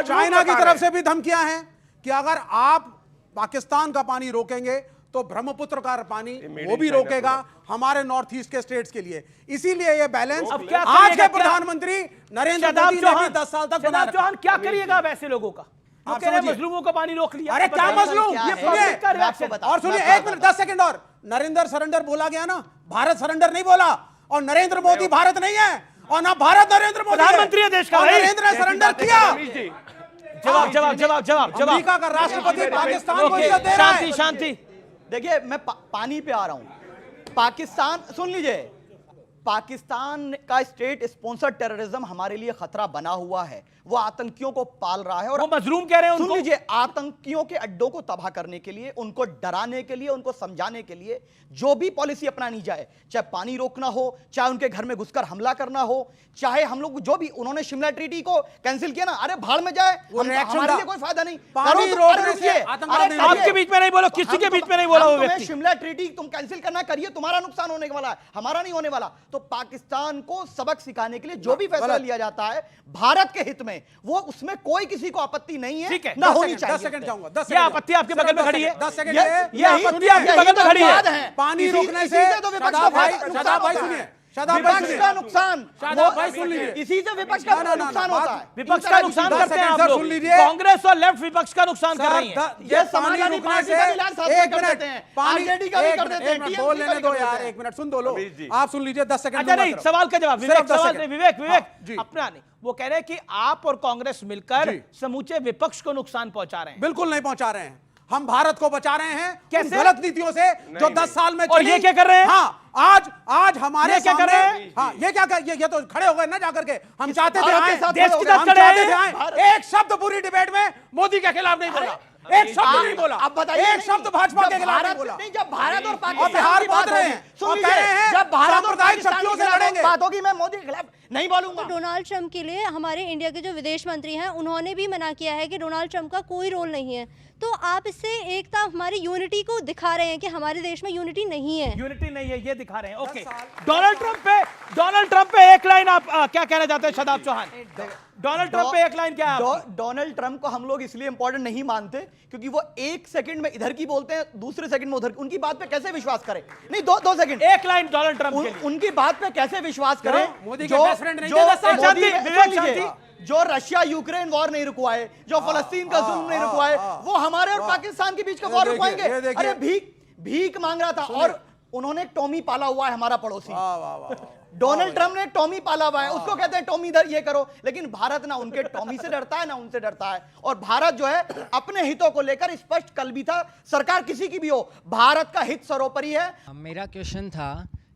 Speaker 9: चाइना की तरफ से भी धमकियां हैं कि अगर आप पाकिस्तान का पानी रोकेंगे तो ब्रह्मपुत्र का पानी वो भी रोकेगा हमारे नॉर्थ ईस्ट के स्टेट्स के लिए। इसीलिए ये बैलेंस आज के प्रधानमंत्री नरेंद्र मोदी ने भी 10 साल तक बना रखा।
Speaker 1: चौहान, क्या करिएगा वैसे लोगों का? आप कह रहे हैं मजलूमों का पानी रोक लिया।
Speaker 9: अरे क्या मजलूम?
Speaker 1: और
Speaker 9: सुनिए, एक मिनट, 10 सेकंड और। नरेंद्र सरेंडर बोला गया ना, भारत सरेंडर नहीं बोला। और नरेंद्र मोदी भारत नहीं है, और ना भारत नरेंद्र मोदी
Speaker 1: प्रधानमंत्री है देश का।
Speaker 9: नरेंद्र ने सरेंडर किया।
Speaker 1: जवाब जवाब जवाब जवाब जवाब।
Speaker 9: अमेरिका का राष्ट्रपति पाकिस्तान को इज्जत दे रहा है।
Speaker 1: शांति शांति।
Speaker 12: देखिए, मैं पानी पे आ रहा हूं। पाकिस्तान, सुन लीजिए, पाकिस्तान का स्टेट स्पॉन्सर्ड टेररिज्म हमारे लिए खतरा बना हुआ है। वो आतंकियों को पाल रहा है और
Speaker 1: वो मजलूम कह रहे हैं
Speaker 12: सुन लीजिए, आतंकियों के अड्डों को तबाह करने के लिए, उनको डराने के लिए, उनको समझाने के लिए जो भी पॉलिसी अपनानी जाए, चाहे पानी रोकना हो, चाहे उनके घर में घुसकर हमला करना हो, चाहे हम लोग जो भी, उन्होंने शिमला ट्रीटी को कैंसिल किया ना, अरे भाड़ में जाए, हमारे लिए कोई फायदा नहीं।
Speaker 9: पानी रोकने से आतंकवाद
Speaker 1: आपके बीच में नहीं बोलो, किसी के बीच में नहीं बोला वो व्यक्ति।
Speaker 12: शिमला ट्रीटी तुम कैंसिल करना करिए, तुम्हारा नुकसान होने वाला है, हमारा नहीं होने वाला। तो पाकिस्तान को सबक सिखाने के लिए जो भी फैसला लिया जाता है भारत के हित में, वो उसमें कोई किसी को आपत्ति नहीं है, ना होनी चाहिए।
Speaker 9: 10 सेकंड चाहूंगा, 10
Speaker 1: ये आपत्ति आपके बगल में खड़ी है।
Speaker 9: 10 सेकंड
Speaker 1: ये आपत्ति आपके बगल में खड़ी है।
Speaker 9: पानी रोकने से शादाब भाई सुनिए, शादाब भाई
Speaker 12: विपक्ष का नुकसान,
Speaker 9: शादाब भाई सुन लीजिए,
Speaker 12: इसी से विपक्ष का नुकसान होता है।
Speaker 1: विपक्ष का नुकसान करते हैं आप लोग। कांग्रेस और लेफ्ट विपक्ष का नुकसान कर रही है।
Speaker 12: ये समाजवादी पार्टी का भी इलाज साथ में कर देते हैं, आरजेडी का भी कर देते हैं,
Speaker 9: बोल लेने दो यार, एक मिनट सुन दो लो, आप सुन लीजिए 10 सेकंड।
Speaker 1: अच्छा नहीं, सवाल का जवाब विवेक अपना नहीं। वो कह रहे हैं कि आप और कांग्रेस मिलकर समूचे विपक्ष को नुकसान पहुंचा रहे हैं।
Speaker 9: बिल्कुल नहीं पहुंचा रहे हैं, हम भारत को बचा रहे हैं कैसे? गलत नीतियों से जो 10 साल में
Speaker 1: और ये क्या कर रहे हैं?
Speaker 9: हाँ, आज हमारे क्या कर रहे हैं? हाँ, ये क्या कर, ये तो खड़े हो गए ना जाकर के। हम चाहते थे
Speaker 1: देश की तरफ खड़े
Speaker 9: हैं, एक शब्द पूरी डिबेट में मोदी के खिलाफ नहीं बोला, एक शब्द नहीं बोला।
Speaker 12: अब बताइए,
Speaker 9: एक शब्द भाजपा के खिलाफ नहीं बोला।
Speaker 12: नहीं, जब भारत और
Speaker 9: बिहार
Speaker 12: पाकिस्तान
Speaker 9: बात रहे हैं,
Speaker 12: सुन
Speaker 9: कह रहे हैं
Speaker 12: जब भारत और
Speaker 9: सांप्रदायिक
Speaker 12: पाकिस्तान
Speaker 9: शक्तियों
Speaker 12: के
Speaker 9: से लड़ेंगे,
Speaker 12: बात होगी, मैं मोदी के खिलाफ नहीं बोलूंगा।
Speaker 17: डोनाल्ड ट्रंप के लिए हमारे इंडिया के जो विदेश मंत्री हैं उन्होंने भी मना किया है कि डोनाल्ड ट्रंप का कोई रोल नहीं है। तो आप इससे एकता, हमारी यूनिटी को दिखा रहे हैं कि हमारे देश में यूनिटी नहीं है।
Speaker 1: यूनिटी नहीं है, ये दिखा रहे हैं। ओके, डोनाल्ड ट्रंप पे एक लाइन आप क्या कहना चाहते हैं शादाब चौहान? डोनाल्ड ट्रंप पे एक लाइन क्या है?
Speaker 12: डोनाल्ड ट्रंप को हम लोग इसलिए इंपॉर्टेंट नहीं मानते क्योंकि वो 1 सेकंड में इधर की बोलते हैं, दूसरे सेकंड में उधर। उनकी बात पे कैसे विश्वास करें? नहीं, दो सेकंड,
Speaker 1: एक लाइन डोनाल्ड ट्रंप के लिए।
Speaker 12: उनकी बात पे कैसे विश्वास करें?
Speaker 4: मोदी के बेस्ट फ्रेंड नहीं थे?
Speaker 12: जो रशिया यूक्रेन वॉर नहीं रुकवाए, जो फलस्तीन का जुल्म नहीं रुकवाए, वो हमारे और पाकिस्तान के बीच का वॉर रुकवाएंगे? अरे भीख मांग रहा था, और उन्होंने टॉमी पाला हुआ है, हमारा पड़ोसी डोनाल्ड ट्रंप ने टॉमी पाला हुआ है, उसको कहते हैं टॉमी इधर ये करो। लेकिन भारत ना उनके टॉमी से डरता है ना उनसे डरता है, और भारत जो है अपने हितों को लेकर स्पष्ट, कल भी था, सरकार किसी की भी हो, भारत का हित सर्वोपरि है।
Speaker 18: मेरा क्वेश्चन था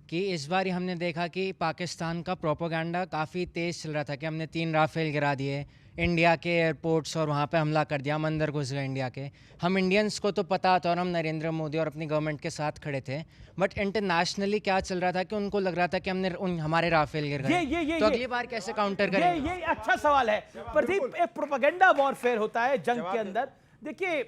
Speaker 18: कि इस बार हमने देखा कि पाकिस्तान का प्रोपेगेंडा काफ़ी तेज़ चल रहा था कि हमने 3 राफेल गिरा दिए, इंडिया के एयरपोर्ट्स और वहाँ पे हमला कर दिया, हम अंदर घुस गए इंडिया के। हम इंडियंस को तो पता था और हम नरेंद्र मोदी और अपनी गवर्नमेंट के साथ खड़े थे, बट इंटरनेशनली क्या चल रहा था कि उनको लग रहा था कि हमने हमारे राफेल गिर गए, तो अगली बार कैसे काउंटर करेंगे?
Speaker 1: ये अच्छा सवाल है प्रदीप। एक प्रोपेगेंडा वॉरफेयर होता है जंग के अंदर। देखिए,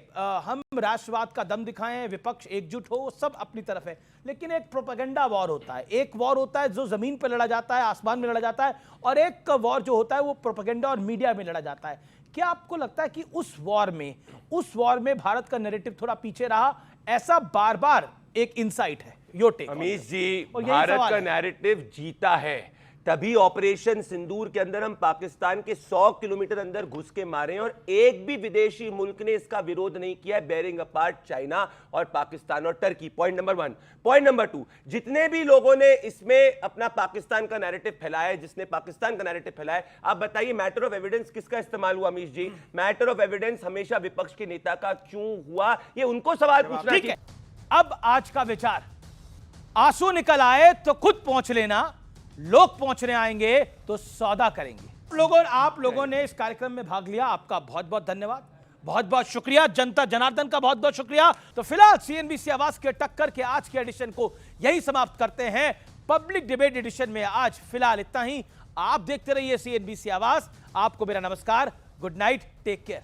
Speaker 1: हम राष्ट्रवाद का दम दिखाएं, विपक्ष एकजुट हो, सब अपनी तरफ है, लेकिन एक प्रोपेगेंडा वॉर होता है। एक वॉर होता है जो जमीन पर लड़ा जाता है, आसमान में लड़ा जाता है, और एक वॉर जो होता है वो प्रोपेगेंडा और मीडिया में लड़ा जाता है। क्या आपको लगता है कि उस वॉर में भारत का नैरेटिव थोड़ा पीछे रहा? ऐसा बार बार एक इनसाइट है, योर टेक।
Speaker 8: अमीश जी, भारत का नैरेटिव जीता है, तभी ऑपरेशन सिंदूर के अंदर हम पाकिस्तान के 100 किलोमीटर अंदर घुस के मारे, और एक भी विदेशी मुल्क ने इसका विरोध नहीं किया, बेरिंग अपार्ट चाइना और पाकिस्तान और Turkey. Point number 1। Point number 2, जितने भी लोगों ने इसमें अपना पाकिस्तान का नैरेटिव फैलाया, जिसने पाकिस्तान का नैरेटिव फैलाया, आप बताइए मैटर ऑफ एविडेंस किसका इस्तेमाल हुआ? अमीश जी, मैटर ऑफ एविडेंस हमेशा विपक्ष के नेता का क्यों हुआ, ये उनको सवाल पूछना
Speaker 1: ठीक है। अब आज का विचार, आंसू निकल आए तो खुद पहुंच लेना, लोग पहुंचने आएंगे तो सौदा करेंगे। आप लोगों ने इस कार्यक्रम में भाग लिया, आपका बहुत बहुत धन्यवाद, बहुत बहुत शुक्रिया। जनता जनार्दन का बहुत बहुत शुक्रिया। तो फिलहाल सीएनबीसी आवाज के टक्कर के आज के एडिशन को यही समाप्त करते हैं। पब्लिक डिबेट एडिशन में आज फिलहाल इतना ही। आप देखते रहिए सीएनबीसी आवाज। आपको मेरा नमस्कार, गुड नाइट, टेक केयर।